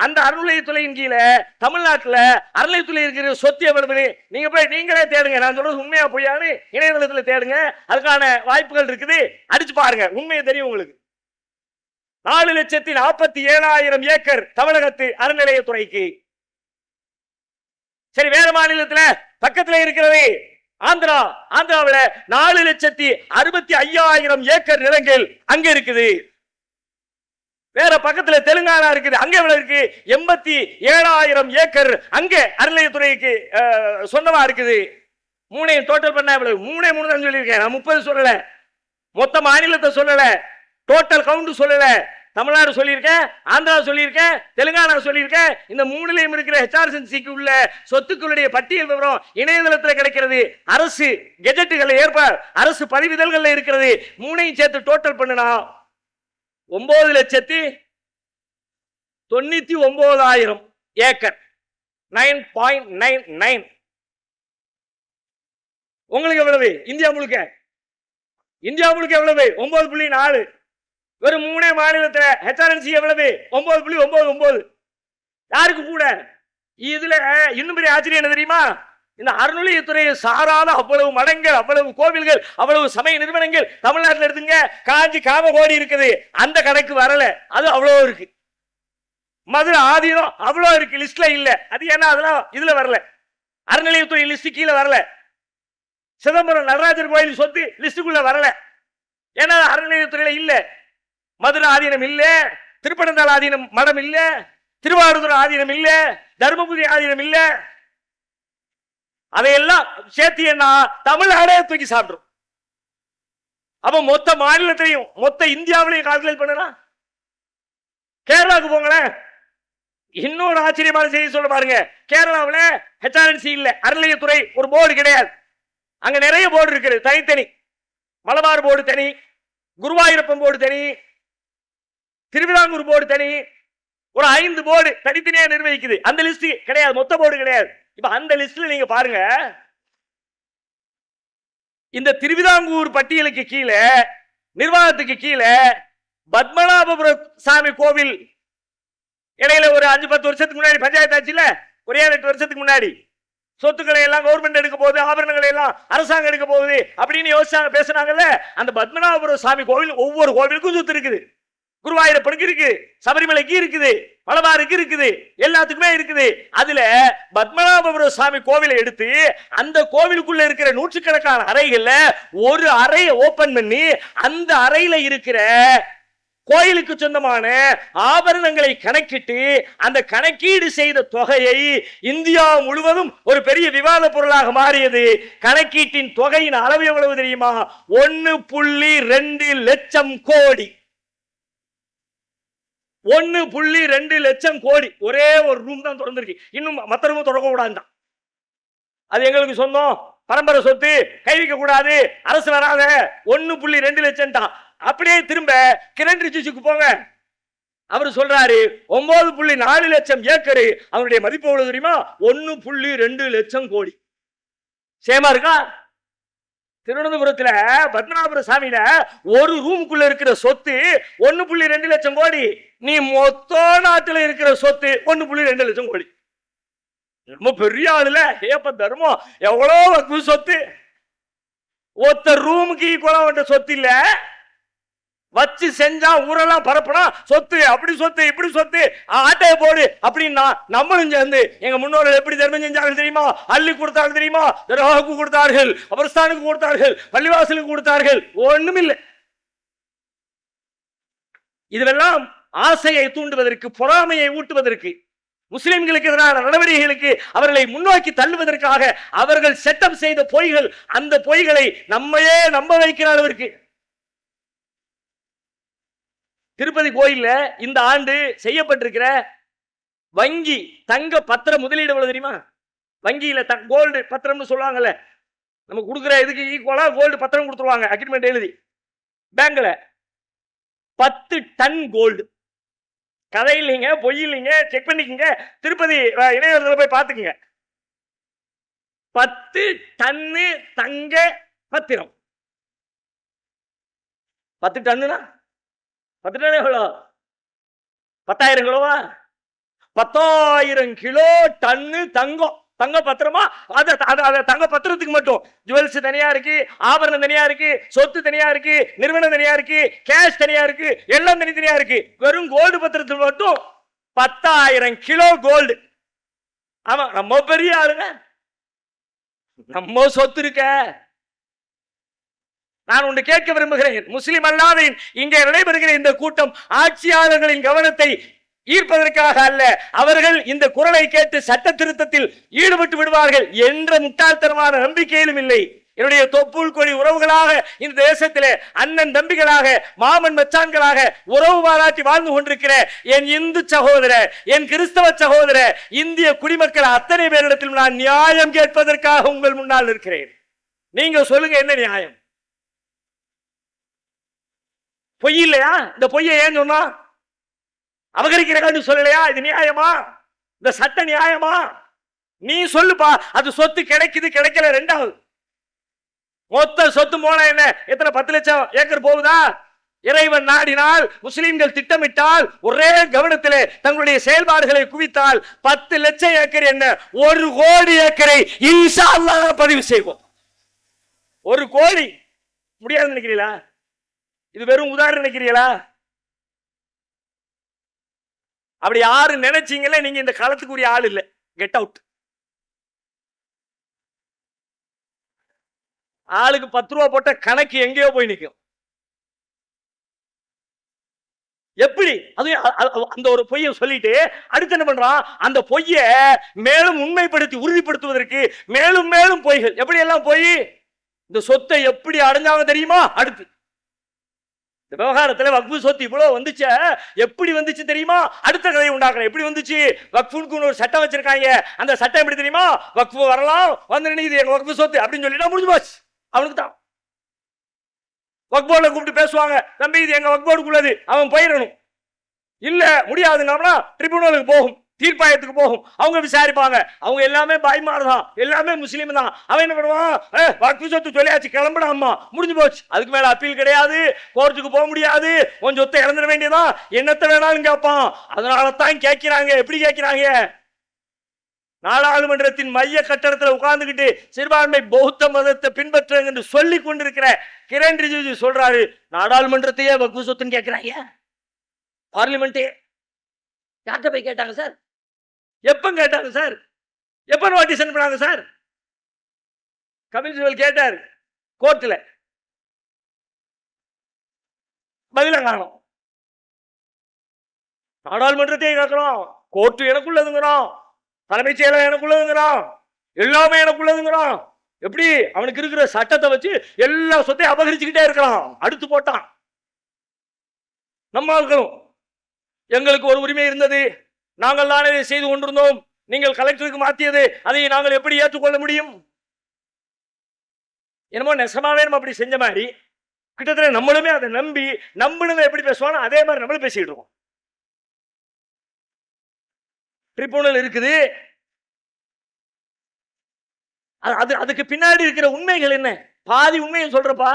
அந்த அறநிலையத்துறையின் கீழே தமிழ்நாட்டில் அறநிலையத்துறை இருக்கிற சொத்து எவ்வளவு நீங்க போய் நீங்களே தேடுங்க. நான் சொல்றது உண்மையா பொய்யான்னு இணையதளத்தில் தேடுங்க, அதுக்கான வாய்ப்புகள் இருக்குது. அடிச்சு பாருங்க, உண்மையை தெரியும் உங்களுக்கு. 4,47,000 ஏக்கர் தமிழகத்து அறநிலையத்துறைக்கு. சரி, வேற மாநிலத்தில் பக்கத்தில் இருக்கிறது ஆந்திராவில் 4,65,000 ஏக்கர் நிலங்கள் அங்க இருக்குது. வேற பக்கத்துல தெலுங்கானா இருக்குது, அங்க எவ்வளவு இருக்கு? 87,000 ஏக்கர் அங்க அறநிலையத்துறைக்கு சொந்தமா இருக்குது. மூணையும் டோட்டல் பண்ண எவ்வளவு? 3 தான் சொல்லியிருக்கேன், நான் 30 சொல்லல, மொத்த மாநிலத்தை சொல்லல, டோட்டல் கவுண்ட் சொல்லல. தமிழ்நாடு சொல்லியிருக்கேன், ஆந்திரா சொல்லியிருக்கேன், தெலுங்கானா சொல்லியிருக்கேன். இந்த மூணுலையும் இருக்கிற ஹெச்ஆர்என்சிக்கு உள்ள சொத்துக்களுடைய பட்டியல் விவரம் இணையதளத்தில் கிடைக்கிறது. அரசு கெஜெட்டுகள் அரசு பதிவிதழ்கள் இருக்கிறது. மூணையும் சேர்த்து டோட்டல் பண்ணுனா 9,99,000 ஏக்கர், 9.99. உங்களுக்கு எவ்வளவு? இந்தியா முழுக்க எவ்வளவு? 9.4. வெறும் 3 மாநிலத்தில் ஹெச்ஆர்என்சி எவ்வளவு? 9.99. யாருக்கு கூட? இதுல இன்னும் பெரிய ஆச்சரியம் என்ன தெரியுமா? இந்த அறநிலையத்துறையை சாராத அவ்வளவு மடங்கள், அவ்வளவு கோவில்கள், அவ்வளவு சமய நிறுவனங்கள் தமிழ்நாட்டில் எடுத்துங்க. காஞ்சி காமகோடி இருக்குது, அந்த கணக்கு வரல, அது அவ்வளோ இருக்கு. மதுரை ஆதீனம் அவ்வளோ இருக்கு, லிஸ்ட்ல இல்ல. அது ஏன்னா அதெல்லாம் இதுல வரல, அறநிலையத்துறை லிஸ்ட் கீழே வரல. சிதம்பரம் நடராஜர் கோயில் சொத்து லிஸ்டுக்குள்ள வரல, ஏன்னா அறநிலையத்துறையில இல்ல. மதுரை ஆதீனம் இல்ல, திருப்பனந்தாள் ஆதீனம் மடம் இல்ல, திருவாரூர் ஆதீனம் இல்ல, தர்மபுரி ஆதீனம் இல்ல. அதையெல்லாம் சேர்த்தியன்னா தமிழ்நாடே தூக்கி சாப்பிடும். அப்ப மொத்த மாநிலத்திலையும் மொத்த இந்தியாவிலையும் கால்குலேட் பண்ணலாம். கேரளாவுக்கு போங்களேன், இன்னொரு ஆச்சரியமான செய்தி சொல்ல பாருங்க. கேரளாவில் ஹெச்ஆர்என்சி இல்ல, அறநிலையத்துறை ஒரு போர்டு கிடையாது. அங்க நிறைய போர்டு இருக்குது, தனித்தனி. மலபார் போர்டு தனி, குருவாயூரப்பன் போர்டு தனி, திருவிதாங்கூர் போர்டு தனி, ஒரு 5 போர்டு தனித்தனியா நிர்வகிக்குது. அந்த லிஸ்ட் கிடையாது, மொத்த போர்டு கிடையாது. இப்ப அந்த லிஸ்ட்ல நீங்க பாருங்க, இந்த திருவிதாங்கூர் பட்டியலுக்கு கீழே, நிர்வாகத்துக்கு கீழே பத்மநாபபுர சாமி கோவில் இடையில ஒரு 5-10 வருஷத்துக்கு முன்னாடி பஞ்சாயத்து ஆச்சுல, ஒரு 7-8 வருஷத்துக்கு முன்னாடி சொத்துக்களை எல்லாம் கவர்மெண்ட் எடுக்க போகுது, ஆபரணங்களை எல்லாம் அரசாங்கம் எடுக்க போகுது அப்படின்னு யோசிச்சாங்க, பேசினாங்கல்ல. அந்த பத்மநாபபுர சாமி கோவில் ஒவ்வொரு கோவிலுக்கும் சொத்து இருக்குது. குருவாயூரப்பனுக்கு இருக்கு, சபரிமலைக்கு இருக்குது, மலபாருக்கு இருக்குது, எல்லாத்துக்குமே இருக்குது. அதுல பத்மநாபபுர சாமி கோவிலை எடுத்து அந்த கோவிலுக்குள்ள இருக்கிற நூற்றுக்கணக்கான அறைகள்ல ஒரு அறையை ஓபன் பண்ணி அந்த அறையில இருக்கிற கோயிலுக்கு சொந்தமான ஆபரணங்களை கணக்கிட்டு அந்த கணக்கீடு செய்த தொகையை இந்தியா முழுவதும் ஒரு பெரிய விவாத பொருளாக மாறியது. கணக்கீட்டின் தொகையின் அளவு எவ்வளவு தெரியுமா? 1.2 லட்சம் கோடி. 1.2 லட்சம் கோடி. ஒரே ஒரு ரூம் தான் திறந்திருக்கு, இன்னும் மற்ற ரூம் திறக்க கூடாது. அது எங்களுக்கு சொந்தம், பரம்பரை சொத்து, கைவிக்க கூடாது, அரசு வராத. 1.2 லட்சம் தான். அப்படியே திரும்ப கிரண் ரிஜிஜுக்கு போங்க, அவர் சொல்றாரு 9.4 லட்சம் ஏக்கர். அவருடைய மதிப்பு எவ்வளவு தெரியுமா? 1.2 லட்சம் கோடி. சேமா இருக்கா? திருவனந்தபுரத்துல பத்மநாபபுர சாமியில ஒரு ரூமுக்குள்ள இருக்கிற சொத்து 1.2 லட்சம் கோடி. நீ மொத்த நாட்டுல இருக்கிற சொத்து 1.2 லட்சம் கோடி. ரொம்ப பெரிய ஆளுல ஏப்ப தர்மம், எவ்வளவு சொத்து. ஒத்த ரூமுக்கு ஈக்குவலா சொத்து இல்ல, வச்சு செஞ்சா ஊரெல்லாம் பரப்பனா சொத்து, அப்படி சொத்து, இப்படி சொத்து, ஆட்டையை போடு அப்படின்னா நம்மளும் சேர்ந்து எங்க முன்னோர்கள் எப்படி தர்மம் செஞ்சார்கள் தெரியுமா? அள்ளி கொடுத்தார்கள் தெரியுமா? தர்காவுக்கு கொடுத்தார்கள், அபரஸ்தானுக்கு கொடுத்தார்கள், பள்ளிவாசலுக்கு கொடுத்தார்கள். ஒண்ணுமில்லை. இதெல்லாம் ஆசையை தூண்டுவதற்கு, பொறாமையை ஊட்டுவதற்கு, முஸ்லிம்களுக்கு எதிரான நடவடிக்கைகளுக்கு அவர்களை முன்னோக்கி தள்ளுவதற்காக அவர்கள் செட்டப் செய்த பொய்கள். அந்த பொய்களை நம்மையே நம்ப வைக்கிற அளவிற்கு திருப்பதி கோயில்ல இந்த ஆண்டு செய்யப்பட்டிருக்கிற வங்கி தங்க பத்திர முதலீடு எவ்வளவு தெரியுமா? வங்கியில கோல்டு பத்திரம்னு சொல்லுவாங்கல்ல, நம்ம கொடுக்குற இதுக்கு ஈக்குவலா கோல்டு பத்திரம் கொடுத்துருவாங்க, அக்ரிமெண்ட் எழுதி பேங்க்ல. 10 டன் கோல்டு. கதை இல்லைங்க, பொய் இல்லைங்க, செக் பண்ணிக்கங்க, திருப்பதி இணையதளத்தில் போய் பார்த்துக்குங்க. 10 டன்னு தங்க பத்திரம். 10 டன்னுனா 10 டன் எவ்வளோ? 10,000 கிலோவா? 10,000 கிலோ டன்னு தங்கம். தங்க பத்திரமா? தங்க பத்திரத்துக்கு மட்டும் ஜுவல்ஸ் தனியா இருக்கு, ஆபரணம் தனியா இருக்கு, சொத்து தனியா இருக்கு, நிறுவனம் தனியா இருக்கு, கேஷ் தனியா இருக்கு, எல்லாம் தனித்தனியா இருக்கு. வெறும் கோல்டு பத்திரத்துக்கு மட்டும் 10,000 கிலோ கோல்டு. ஆமா, நம்ம பெரிய ஆளுங்க, நம்ம சொத்து இருக்க. நான் ஒன்று கேட்க விரும்புகிறேன். முஸ்லிம் அல்லாத இங்கே நடைபெறுகிற இந்த கூட்டம் ஆட்சியாளர்களின் கவனத்தை ஈர்ப்பதற்காக அல்ல, அவர்கள் இந்த குரலை கேட்டு சட்ட திருத்தத்தில் ஈடுபட்டு விடுவார்கள் என்ற முட்டாள்தனமான நம்பிக்கையிலும் இல்லை. என்னுடைய தொப்புள் கொடி உறவுகளாக இந்த தேசத்திலே அண்ணன் தம்பிகளாக மாமன் மச்சான்களாக உறவு பாராட்டி வாழ்ந்து கொண்டிருக்கிற என் இந்து சகோதர, என் கிறிஸ்தவ சகோதர, இந்திய குடிமக்கள் அத்தனை பேரிடத்தில் நான் நியாயம் கேட்பதற்காக உங்கள் முன்னால் இருக்கிறேன். நீங்க சொல்லுங்க, என்ன நியாயம்? பொய் இல்லையா? இந்த பொய்யை ஏன் சொன்னா? அபகரிக்கிற சொல்லலையா? இது நியாயமா? இந்த சட்ட நியாயமா? நீ சொல்லுப்பா. அது சொத்து கிடைக்குது கிடைக்கல ரெண்டாவது. மொத்த சொத்து போனா என்ன? எத்தனை 10 லட்சம் ஏக்கர் போகுதா? இறைவன் நாடினால், முஸ்லிம்கள் திட்டமிட்டால், ஒரே கவனத்திலே தங்களுடைய செயல்பாடுகளை குவித்தால் 10 லட்சம் ஏக்கர் என்ன, 1 கோடி ஏக்கரை இன்ஷா அல்லாஹ் பதிவு செய்வோம். 1 கோடி முடியாது நினைக்கிறீங்களா? இது வெறும் உதாரணம் நினைக்கிறீங்களா? அப்படி யாரு நினைச்சீங்களே நீங்க இந்த காலத்துக்குரிய ஆள் இல்லை. Get out. ஆளுக்கு 10 ரூபா போட்ட கணக்கு எங்கேயோ போய் நிற்கும். எப்படி? அது அந்த ஒரு பொய்யை சொல்லிட்டு அடுத்து என்ன பண்றான்? அந்த பொய்யை மேலும் உண்மைப்படுத்தி உறுதிப்படுத்துவதற்கு மேலும் மேலும் பொய்கள். எப்படி எல்லாம் பொய்? இந்த சொத்தை எப்படி அடைஞ்சாங்க தெரியுமா? அடுத்து இந்த விவகாரத்துல வக்ஃபு சொத்து இவ்வளவு வந்துச்சு, எப்படி வந்துச்சு தெரியுமா? அடுத்த கதையை உண்டாக்குறேன். எப்படி வந்துச்சு? வக்ஃபுக்கு ஒரு சட்டம் வச்சிருக்காங்க. அந்த சட்டம் எப்படி தெரியுமா? வக்ஃபு வரலாம், வந்து இது எங்க வக்ஃபு சொத்து அப்படின்னு சொல்லிட்டா முடிஞ்சு போச்சு. அவனுக்கு தான் வக்ஃபோர்டுல கூப்பிட்டு பேசுவாங்க, தம்பி இது எங்க வக்ஃபோர்டுக்குள்ளது, அவன் போயிடணும். இல்ல முடியாதுன்னா ட்ரிபியூனலுக்கு போகும், தீர்ப்பாயத்துக்கு போகும், அவங்க விசாரிப்பாங்க. அவங்க எல்லாமே பாய்மார் தான், எல்லாமே முஸ்லீம் தான். அவன் என்ன பண்ணுவான்? வக்ஃபு சொத்து சொல்லியாச்சு, கிளம்பிடாமா, முடிஞ்சு போச்சு. அதுக்கு மேல அப்பீல் கிடையாது, கோர்ட்டுக்கு போக முடியாது, உன் சொத்தை இழந்துட வேண்டியதான், என்னத்தை வேணாலும் கேட்பான். அதனால தான் கேட்கிறாங்க. எப்படி கேட்கிறாங்க? நாடாளுமன்றத்தின் மைய கட்டடத்தில் உட்கார்ந்துகிட்டு சிறுபான்மை பௌத்த மதத்தை பின்பற்றுங்க என்று சொல்லி கொண்டிருக்கிற கிரண் ரிஜிஜு சொல்றாரு, நாடாளுமன்றத்தையே வக்ஃபு சொத்துன்னு கேட்கிறாங்க. பார்லிமெண்டே யார்கிட்ட போய் கேட்டாங்க சார்? எப்ப கேட்டாங்க சார்? எப்ப நோட்டீஸ் அனுப்புறாங்க சார்? கபில் சிபல் கேட்டார் கோர்ட்ல, பதில காணோம். நாடாளுமன்றத்தையே கேட்கிறோம், கோர்ட்டு எனக்குள்ளதுங்கிறோம், தலைமைச் செயலர் எனக்குள்ளதுங்கிறான், எல்லாமே எனக்குள்ளதுங்கிறான். எப்படி? அவனுக்கு இருக்கிற சட்டத்தை வச்சு எல்லா சொத்தையும் அபகரிச்சுக்கிட்டே இருக்கிறான். அடுத்து போட்டான். நம்ம ஆட்களும் எங்களுக்கு ஒரு உரிமை இருந்தது, நாங்கள் தானே செய்து கொண்டிருந்தோம், நீங்கள் கலெக்டருக்கு மாற்றியது, அதை நாங்கள் எப்படி ஏற்றுக்கொள்ள முடியும்? என்னமோ நெசமாவே நம்ம அப்படி செஞ்ச மாதிரி கிட்டத்தட்ட நம்மளுமே அதை நம்பி நம்பினதை எப்படி பேசுவானோ அதே மாதிரி நம்மளும் பேசிட்டு இருக்கோம். ட்ரிபியூனல் இருக்குது, அதுக்கு பின்னாடி இருக்கிற உண்மைகள் என்ன? பாதி உண்மையை சொல்றப்பா.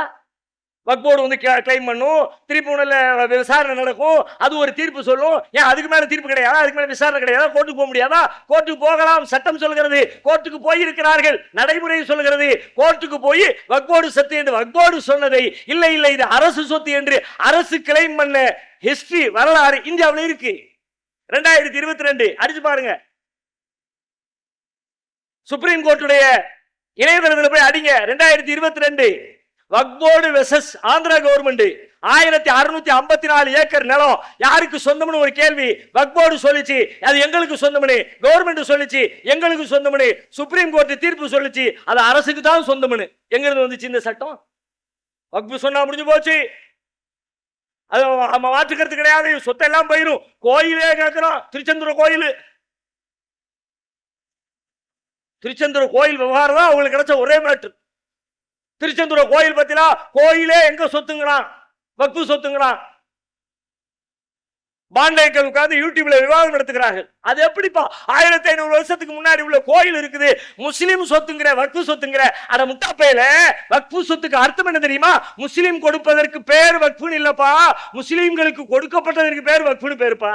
வக்ஃப் போர்டு வந்து கிளைம் பண்ணும், ட்ரிபியூனல்ல விசாரணை நடக்கும், அது ஒரு தீர்ப்பு சொல்லும். ஏன் அதுக்கு மேல தீர்ப்பு கிடையாதா? அதுக்கு மேல விசாரணை கிடையாதா? கோர்ட்டுக்கு போக முடியாதா? கோர்ட்டுக்கு போகலாம், சட்டம் சொல்கிறது. கோர்ட்டுக்கு போயிருக்கிறார்கள், நடைமுறை சொல்கிறது. கோர்ட்டுக்கு போய் வக்ஃப் போர்டு சொத்து என்று வக்ஃப் போர்டு சொன்னதை இல்லை இல்லை இது அரசு சொத்து என்று அரசு கிளைம் பண்ண ஹிஸ்டரி வரலாறு இந்தியாவில் இருக்கு. 2022 அடிச்சு பாருங்க. சுப்ரீம் கோர்ட்டுடைய இணையதளத்தில் போய் அடிங்க. 2022 Waqf board versus Andhra government. 1654 acre நிலம் யாருக்கு சொந்தம்னு ஒரு கேள்வி. வக்ஃப் போர்டு சொல்லிச்சு அது எங்களுக்கு சொந்தம்னு, கவர்மெண்ட் சொல்லிச்சு எங்களுக்கு சொந்தம்னு, சுப்ரீம் கோர்ட் தீர்ப்பு சொல்லிச்சு அது அரசுக்கு தான் சொந்தம்னு. எங்க இருந்து வந்துச்சு இந்த சட்டம்? வக்ஃப் சொன்னா முடிஞ்சு போச்சு, அது மாற்றுக்கிறது கிடையாது, சொத்தெல்லாம் போயிடும். கோயிலே கேட்கிறோம், திருச்செந்தூர் கோயில். திருச்செந்தூர் கோயில் விவகாரம் தான் அவங்களுக்கு கிடைச்ச ஒரே மேட்ரு. திருச்செந்தூர் கோயில் பத்தினா கோயிலே எங்க சொத்துங்கிறான், வக்ஃபு சொத்துங்கிறான். பாண்டேக்கள் உட்கார்ந்து யூடியூப்ல விவாதம் நடத்துகிறார்கள். அது எப்படிப்பா 1500 வருஷத்துக்கு முன்னாடி உள்ள கோயில் இருக்குது, முஸ்லீம் சொத்துங்கிற வக்ஃபு சொத்துங்கிற? அட முட்டாப்பையில, வக்ஃபு சொத்துக்கு அர்த்தம் என்ன தெரியுமா? முஸ்லீம் கொடுப்பதற்கு பேர் வக்ஃபுன்னு இல்லப்பா, முஸ்லீம்களுக்கு கொடுக்கப்பட்டதற்கு பேர் வக்ஃபுன்னு பேருப்பா.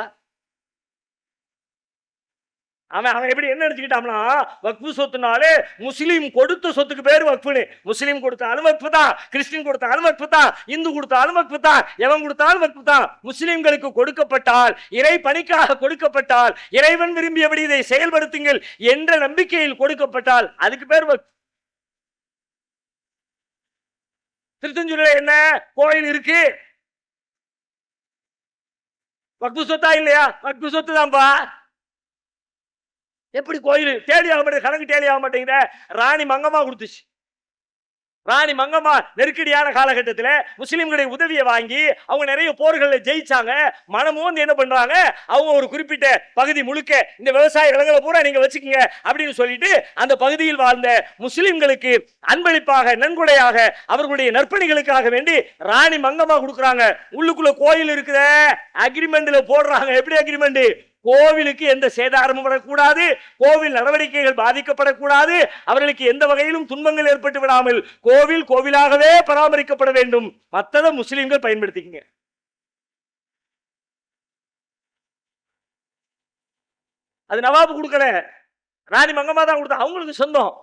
அவன் எப்படி என்ன நினைச்சுக்கிட்டான்னா, வக்ஃபு சொத்துனாலே முஸ்லீம் கொடுத்த சொத்துக்கு பேர் வக்ஃபுன்னு. முஸ்லீம் கொடுத்தாலும் வக்ஃபு தான், கிறிஸ்டின் கொடுத்தாலும் வக்ஃபு தான், இந்து கொடுத்தாலும் வக்ஃபு தான், எவன் கொடுத்தாலும் வக்ஃபு தான். முஸ்லீம்களுக்கு கொடுக்கப்பட்டால், இறை பணிக்காக கொடுக்கப்பட்டால், இறைவன் விரும்பியபடி இதை செயல்படுத்துங்கள் என்ற நம்பிக்கையில் கொடுக்கப்பட்டால் அதுக்கு பேர் வக்ஃப். திருச்செந்தூர்ல என்ன கோயில் இருக்கு? வக்ஃபு சொத்தா இல்லையா? வக்ஃபு சொத்து தான்ப்பா. எப்படி கோயில் தேடி ஆக மாட்டேங்குது? கணக்கு தேடி ஆக மாட்டேங்குத. ராணி மங்கம்மா கொடுத்துச்சு. ராணி மங்கம்மா நெருக்கடியான காலகட்டத்தில் முஸ்லிம்களுடைய உதவியை வாங்கி அவங்க நிறைய போர்களில் ஜெயிச்சாங்க. மனமும் வந்து என்ன பண்றாங்க, அவங்க ஒரு குறிப்பிட்ட பகுதி முழுக்க இந்த விவசாய நிலங்களை பூரா நீங்க வச்சுக்கீங்க அப்படின்னு சொல்லிட்டு அந்த பகுதியில் வாழ்ந்த முஸ்லிம்களுக்கு அன்பளிப்பாக நன்கொடையாக அவர்களுடைய நற்பணிகளுக்காக வேண்டி ராணி மங்கம்மா கொடுக்குறாங்க. உள்ளுக்குள்ள கோயில் இருக்குத, அக்ரிமெண்ட்ல போடுறாங்க. எப்படி அக்ரிமெண்ட்? கோவிலுக்கு எந்த சேதாரமும் வரக்கூடாது, கோவில் நடவடிக்கைகள் பாதிக்கப்படக்கூடாது, அவர்களுக்கு எந்த வகையிலும் துன்பங்கள் ஏற்பட்டு விடாமல் கோவில் கோவிலாகவே பராமரிக்கப்பட வேண்டும். மற்றதை முஸ்லிம்கள் பயன்படுத்திக்கங்க. அது நவாபு கொடுக்கல, ராணி மங்கம்மா தான் கொடுத்தா. அவங்களுக்கு சொந்தம்.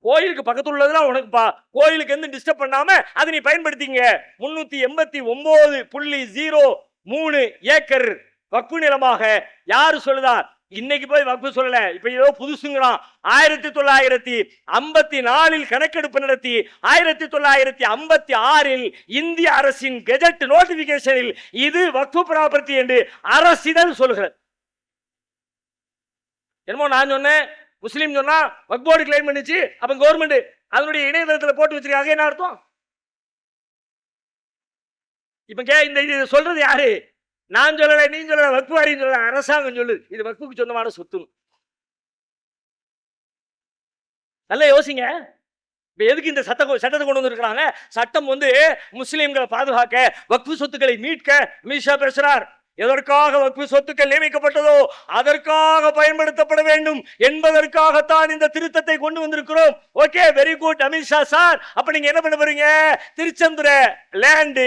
கோயிலுக்கு பக்கத்துல உள்ளதெல்லாம் உனக்குப்பா, கோயிலுக்கு எந்த டிஸ்டர்ப் பண்ணாம அதை நீ பயன்படுத்திங்க. 389.03 ஏக்கர் வக்ஃபு நிலமாக யாரு சொல்லுதா? இன்னைக்கு போய் வக்ஃபு சொல்லல, இப்ப ஏதோ புதுசுங்கிறான். 1954 கணக்கெடுப்பு நடத்தி 1956 இந்திய அரசின் கெஜெட் நோட்டிபிகேஷனில் இது வக்ஃபு ப்ராப்பர்ட்டி என்று அரசிதழ் சொல்கிறது. என்னமோ நான் சொன்னேன், முஸ்லீம் சொன்னா வக்ஃப் போர்டு கிளைம் பண்ணிச்சு, அப்ப கவர்மெண்ட் அதனுடைய இணையதளத்தில் போட்டு வச்சிருக்காங்க. என்ன அர்த்தம்? இப்ப இந்த சொல்றது யாரு? நான் சொல்லல, நீ சொல்லல, வக்ஃபு வாரியம் சொல்லல, அரசாங்கம் சொல்லு இது வக்ஃபுக்கு சொந்தமான சொத்து. நல்லா யோசிங்க. இப்ப எதுக்கு இந்த சட்டத்தை கொண்டு வந்திருக்கிறாங்க? சட்டம் வந்து முஸ்லிம்களை பாதுகாக்க, வக்ஃபு சொத்துக்களை மீட்க. அமித்ஷா பேசுறார். எதற்காக வக்ஃபு சொத்துக்கள் நியமிக்கப்பட்டதோ அதற்காக பயன்படுத்தப்பட வேண்டும் என்பதற்காகத்தான் இந்த திருத்தத்தை கொண்டு வந்திருக்கிறோம். Okay, very good Amit Shah sir. அப்ப நீங்க என்ன பண்ண போறீங்க? திருச்செந்தூர் லேண்டு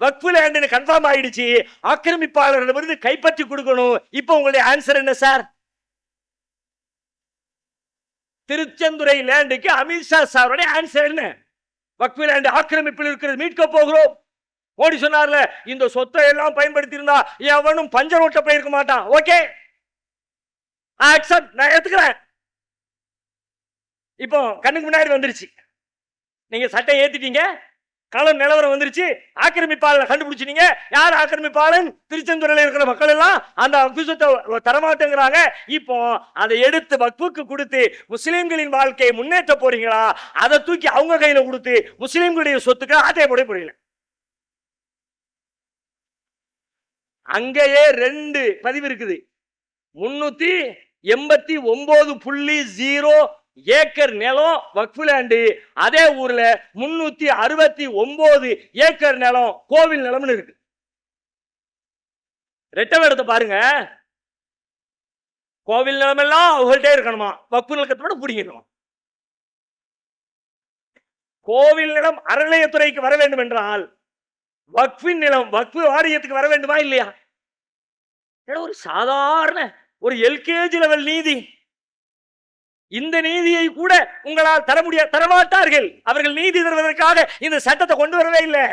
வக்ஃபு லேண்டுன்னு கன்ஃபார்ம் ஆயிடுச்சு, ஆக்கிரமிப்பாளர்களிடமிருந்து கைப்பற்றி கொடுக்கணும். இப்போ உங்களுடைய ஆன்சர் என்ன சார்? திருச்செந்துரை லேண்டுக்கு அமித்ஷா சாருடைய ஆன்சர் என்ன? வக்ஃபு லேண்டு ஆக்கிரமிப்பில் இருக்கிறது, மீட்க போகிறோம். மோடி சொன்னார்ல, இந்த சொத்தை எல்லாம் பயன்படுத்தி இருந்தா எவனும் பஞ்சர் ஓட்ட போயிருக்க மாட்டான். ஓகே, நான் ஏத்துக்கிறேன். இப்போ கண்ணுக்கு முன்னாடி வந்துருச்சு, நீங்க சட்டை ஏத்திட்டீங்க, களம் நிலவரம் வந்துருச்சு, ஆக்கிரமிப்பாளர் கண்டுபிடிச்சிட்டீங்க. யார் ஆக்கிரமிப்பாளன்? திருச்செந்தூரில் இருக்கிற மக்கள் எல்லாம் அந்த வக்ஃபு சொத்தை தரமாட்டேங்கிறாங்க. இப்போ அதை எடுத்து வக்ஃபுக்கு கொடுத்து முஸ்லிம்களின் வாழ்க்கையை முன்னேற்ற போறீங்களா? அதை தூக்கி அவங்க கையில கொடுத்து முஸ்லிம்களுடைய சொத்துக்களை ஆட்டைய போட போறீங்களா? அங்கேயே 2 பதிவு இருக்குது. 389.0 ஏக்கர் நிலம் வக்ஃபு லேண்டு, அதே ஊர்ல 369 ஏக்கர் நிலம் கோவில் நிலம்னு இருக்கு. ரெட்டை இடத்தை பாருங்க. கோவில் நிலம் எல்லாம் அவங்கள்ட்டே இருக்கணுமா, வக்ஃபு நிலத்தோட பிடிக்கணும். கோவில் நிலம் அறநிலையத்துறைக்கு வர வேண்டும் என்றால் வக்ஃபின் நிலம் வக்ஃபு வாரியத்துக்கு வர வேண்டுமா இல்லையா? ஒரு சாதாரண ஒரு எல்கேஜி லெவல் நீதி. இந்த நீதியை கூட உங்களால் தரமாட்டார்கள். அவர்கள் நீதி தருவதற்காக இந்த சட்டத்தை கொண்டு வரவே இல்லை.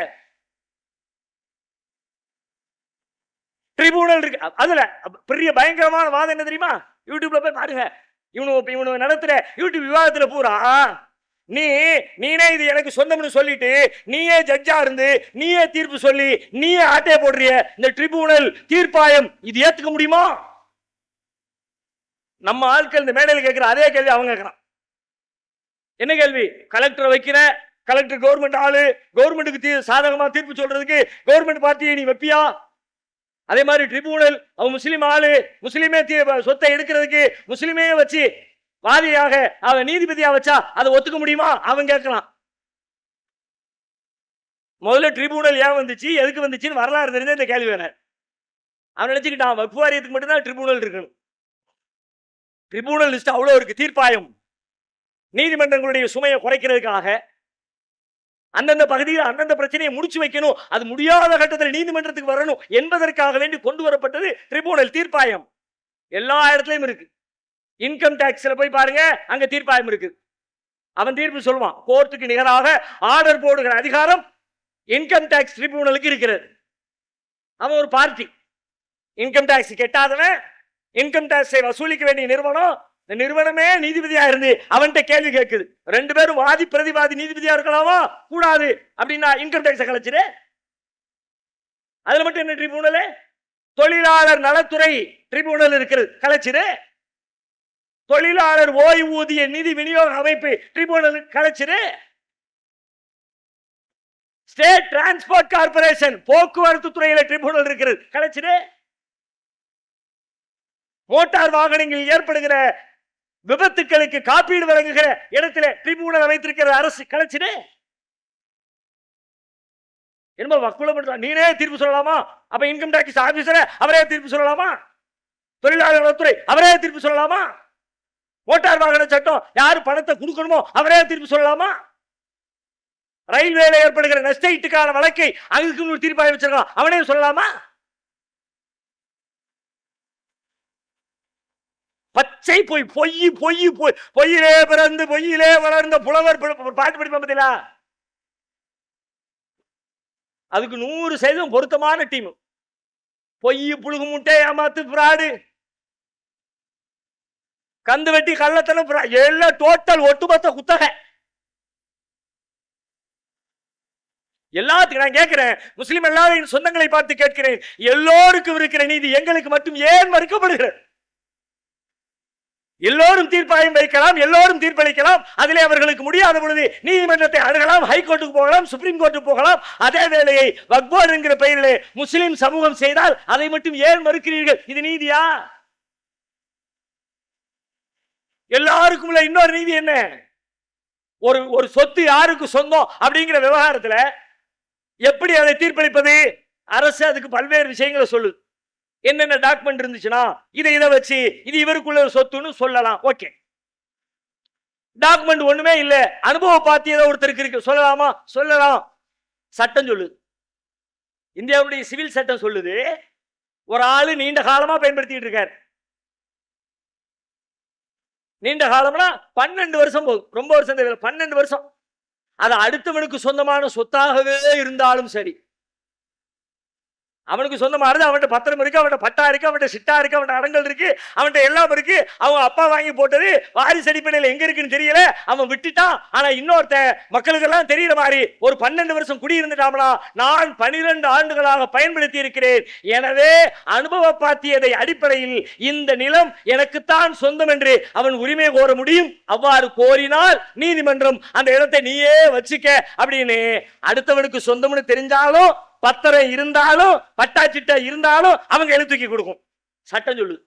ட்ரிபியூனல் இருக்கு. அதுல பெரிய பயங்கரமான வாதம் என்ன தெரியுமா? யூடியூப்ல போய் பாருங்க. இவனு நடத்துற யூடியூப் விவாதத்துல பூரா நீனே இது எனக்கு சொந்தம்னு சொல்லிட்டு நீயே ஜட்ஜா இருந்து நீயே தீர்ப்பு சொல்லி நீயே ஆட்டைய போடுறிய. இந்த ட்ரிபியூனல் தீர்ப்பாயம் இது ஏத்துக்க முடியுமா? நம்ம ஆட்கள் இந்த மேடையில் கேட்கிற அதே கேள்வி அவங்க கேட்கறான். என்ன கேள்வி? கலெக்டர் வைக்கிற, கலெக்டர் கவர்மெண்ட் ஆளு, கவர்மெண்ட்டுக்கு சாதகமா தீர்ப்பு சொல்றதுக்கு கவர்மெண்ட் பார்ட்டியை நீ வைப்பியா? அதே மாதிரி ட்ரிபியூனல் அவன் முஸ்லீம் ஆளு, முஸ்லீமே சொத்தை எடுக்கிறதுக்கு முஸ்லீமே வச்சு வாதியாக அவன் நீதிபதியா வச்சா அதை ஒத்துக்க முடியுமா? அவன் கேட்கலாம். முதல்ல ட்ரிபியூனல் ஏன் வந்துச்சு, எதுக்கு வந்துச்சுன்னு வரலாறு தெரிஞ்ச இந்த கேள்வி வேற. அவன் நினைச்சுக்கிட்டான் வக்ஃபு வாரியத்துக்கு மட்டும்தான் ட்ரிபியூனல் இருக்கணும். ட்ரிபியூனல் லிஸ்ட் அவ்வளோ இருக்கு. தீர்ப்பாயம் நீதிமன்றங்களுடைய சுமையை குறைக்கிறதுக்காக அந்தந்த பகுதியில் அந்தந்த பிரச்சனையை முடிச்சு வைக்கணும், அது முடியாத கட்டத்தில் நீதிமன்றத்துக்கு வரணும் என்பதற்காக வேண்டி கொண்டு வரப்பட்டது ட்ரிபியூனல் தீர்ப்பாயம். எல்லா இடத்துலையும் இருக்கு. இன்கம் டாக்ஸ்ல போய் பாருங்க, அங்க தீர்ப்பாயம் இருக்கு. அவன் தீர்ப்பு சொல்லுவான். கோர்ட்டுக்கு நிகராக ஆர்டர் போடுகிற அதிகாரம் இன்கம் டாக்ஸ் ட்ரிபியூனலுக்கு இருக்கிறது. அவன் ஒரு பார்ட்டி. இன்கம் டாக்ஸ் கெட்டாதவன், இன்கம் டாக்ஸை வசூலிக்க வேண்டிய நிறுவனம் இந்த நிறுவனமே நீதிபதியா இருந்து அவன்கிட்ட கேள்வி கேட்குது. 2 பேரும் வாதி பிரதிவாதி நீதிபதியா இருக்கலாமா கூடாது அப்படின்னா இன்கம் டேக்ஸ் கலைச்சிரு. அதுல மட்டும் என்ன ட்ரிபியூனல்? தொழிலாளர் நலத்துறை ட்ரிபியூனல் இருக்கிறது, கலைச்சிரு. தொழிலாளர் ஓய்வூதிய நிதி விநியோக அமைப்பு ட்ரிபியூனல் கலைச்சிரு. ஸ்டேட் டிரான்ஸ்போர்ட் கார்பரேஷன் போக்குவரத்து துறையில ட்ரிபியூனல் இருக்கிறது, கலைச்சிரு. மோட்டார் வாகனங்களில் ஏற்படுகிற விபத்துக்களுக்கு காப்பீடு வழங்குகிற இடத்துல ட்ரிபியூனல் அமைத்திருக்கிற அரசு, கலைச்சிரு. என்ன வக்குல பண்ற நீனே தீர்ப்பு சொல்லலாமா? அப்ப இன்கம் டாக்ஸ் ஆபீசர் அவரே தீர்ப்பு சொல்லலாமா? தொழிலாளர் நலத்துறை அவரே தீர்ப்பு சொல்லலாமா? மோட்டார் வாகன சட்டம் யாரு பணத்தை கொடுக்கணுமோ அவரே தீர்ப்பு சொல்லலாமா? ரயில்வேல ஏற்படுகிற நஷ்டஈட்டுக்கான வழக்கை அதுக்கு தீர்ப்பாயம் வச்சிருக்கான், அவனே சொல்லலாமா? பச்சை பொய், பொய் பொய் பொய், பொய்யிலே பிறந்து பொய்யிலே வளர்ந்த புலவர் பாட்டு படிப்பா பார்த்தீங்களா? அதுக்கு 100% பொருத்தமான டீம். பொய் புழுகு முட்டை ஏமாத்து பிராடு கந்து வெட்டி கள்ளத்தனம் எல்லாம் டோட்டல் ஒட்டுமொத்த குத்தகை. எல்லாத்துக்கும் நான் கேட்கிறேன், முஸ்லிம் எல்லாரும் சொந்தங்களை பார்த்து கேட்கிறேன், எல்லோருக்கும் இருக்கிற நீதி எங்களுக்கு மட்டும் ஏன் மறுக்கப்படுகிறது? எல்லோரும் தீர்ப்பாயம் வைக்கலாம், எல்லோரும் தீர்ப்பளிக்கலாம். அதிலே அவர்களுக்கு முடியாத பொழுது நீதிமன்றத்தை அணுகலாம், ஹைகோர்ட்டுக்கு போகலாம், சுப்ரீம் கோர்ட்டுக்கு போகலாம். அதே வேளையை வக்ஃப் போர்டு என்கிற பெயரிலே முஸ்லிம் சமூகம் செய்தால் அதை மட்டும் ஏன் மறுக்கிறீர்கள்? இது நீதியா? எல்லாருக்கும் உள்ள இன்னொரு நீதி என்ன? ஒரு சொத்து யாருக்கு சொந்தம் அப்படிங்கிற விவகாரத்துல எப்படி அதை தீர்ப்பளிப்பது? அரசு அதுக்கு பல்வேறு விஷயங்களை சொல்லுது. என்னென்ன டாக்குமெண்ட் இருந்துச்சுன்னா இதை வச்சு இது இவருக்குள்ள சொத்துன்னு சொல்லலாம். ஓகே, டாக்குமெண்ட் ஒண்ணுமே இல்ல, அனுபவ பாத்தியதை ஒருத்தருக்கு இருக்கு, சொல்லலாமா? சொல்லலாம். சட்டம் சொல்லுது, இந்தியாவுடைய சிவில் சட்டம் சொல்லுது, ஒரு ஆளு நீண்ட காலமா பயன்படுத்திட்டு இருக்காரு. நீண்ட காலம்னா 12 வருஷம் போதும், ரொம்ப வருஷம் தேவையில்லை, 12 வருஷம். அது அடுத்தவனுக்கு சொந்தமான சொத்தாகவே இருந்தாலும் சரி, அவனுக்கு சொந்தமானது, அவன்கிட்ட பத்திரம் இருக்கு, அவன்கிட்ட பட்டா இருக்கு, அவன்கிட்ட சிட்டா இருக்கு, அவன்கிட்ட அடங்கல் இருக்கு, அவன்கிட்ட எல்லாம் இருக்கு. அவன் அப்பா வாங்கி போட்டது வாரிசு அடிப்படையில் எங்க இருக்குன்னு தெரியல, அவன் விட்டுட்டான். ஆனா இன்னொருத்த மக்களுக்கு எல்லாம் தெரியற மாதிரி ஒரு 12 வருஷம் குடியிருந்துட்டாம்னா நான் 12 ஆண்டுகளாக பயன்படுத்தி இருக்கிறேன், எனவே அனுபவ பாத்தியதை அடிப்படையில் இந்த நிலம் எனக்குத்தான் சொந்தம் என்று அவன் உரிமை கோர முடியும். அவ்வாறு கோரினால் நீதிமன்றம் அந்த இடத்தை நீயே வச்சுக்க அப்படின்னு அடுத்தவனுக்கு சொந்தம்னு தெரிஞ்சாலும் பத்திரம் இருந்தாலும் பட்டாச்சிட்ட இருந்தாலும் அவங்க எழுத்துக்கி கொடுக்கும், சட்டம் சொல்லுது.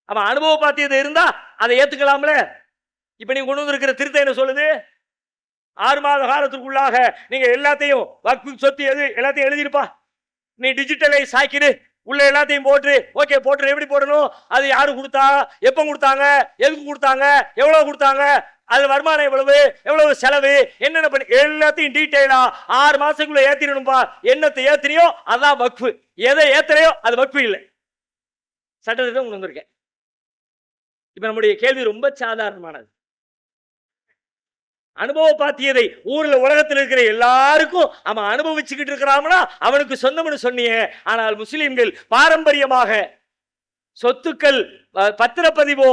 அவன் அனுபவ பாத்தியது இருந்தா அதை ஏத்துக்கலாம்ல. இப்ப நீங்க கொண்டு வந்திருக்கிற திருத்தம் என்ன சொல்லுது? 6 மாத காலத்துக்குள்ளாக நீங்க எல்லாத்தையும் வக்ஃப் சொத்து எது எல்லாத்தையும் எழுதிருப்பா, நீ டிஜிட்டலைஸ் ஆக்கிடு, உள்ள எல்லாத்தையும் போட்டு. ஓகே, போட்டு எப்படி போடணும், அது யாரு கொடுத்தா, எப்ப கொடுத்தாங்க, எதுக்கு கொடுத்தாங்க, எவ்வளவு கொடுத்தாங்க, அது வருமானம் எவ்வளவு, எவ்வளவு செலவு, என்னென்ன பண்ணி எல்லாத்தையும் டீட்டெயிலா 6 மாசத்துக்குள்ள ஏத்திரணும்பா. என்னத்தை ஏத்தினியோ அதான் வக்ஃப், எதை ஏத்தலையோ அது வக்ஃப் இல்லை. சட்டத்தை கொண்டு வந்திருக்கேன். இப்ப நம்முடைய கேள்வி ரொம்ப சாதாரணமானது. அனுபவ பாத்தியதை ஊர்ல உலகத்தில் இருக்கிற எல்லாருக்கும் அவன் அனுபவிச்சுக்கிட்டு இருக்கிறான்னா அவனுக்கு சொந்தம்னு சொன்னிய. ஆனால் முஸ்லிம்கள் பாரம்பரியமாக சொத்துக்கள் பத்திரப்பதிவோ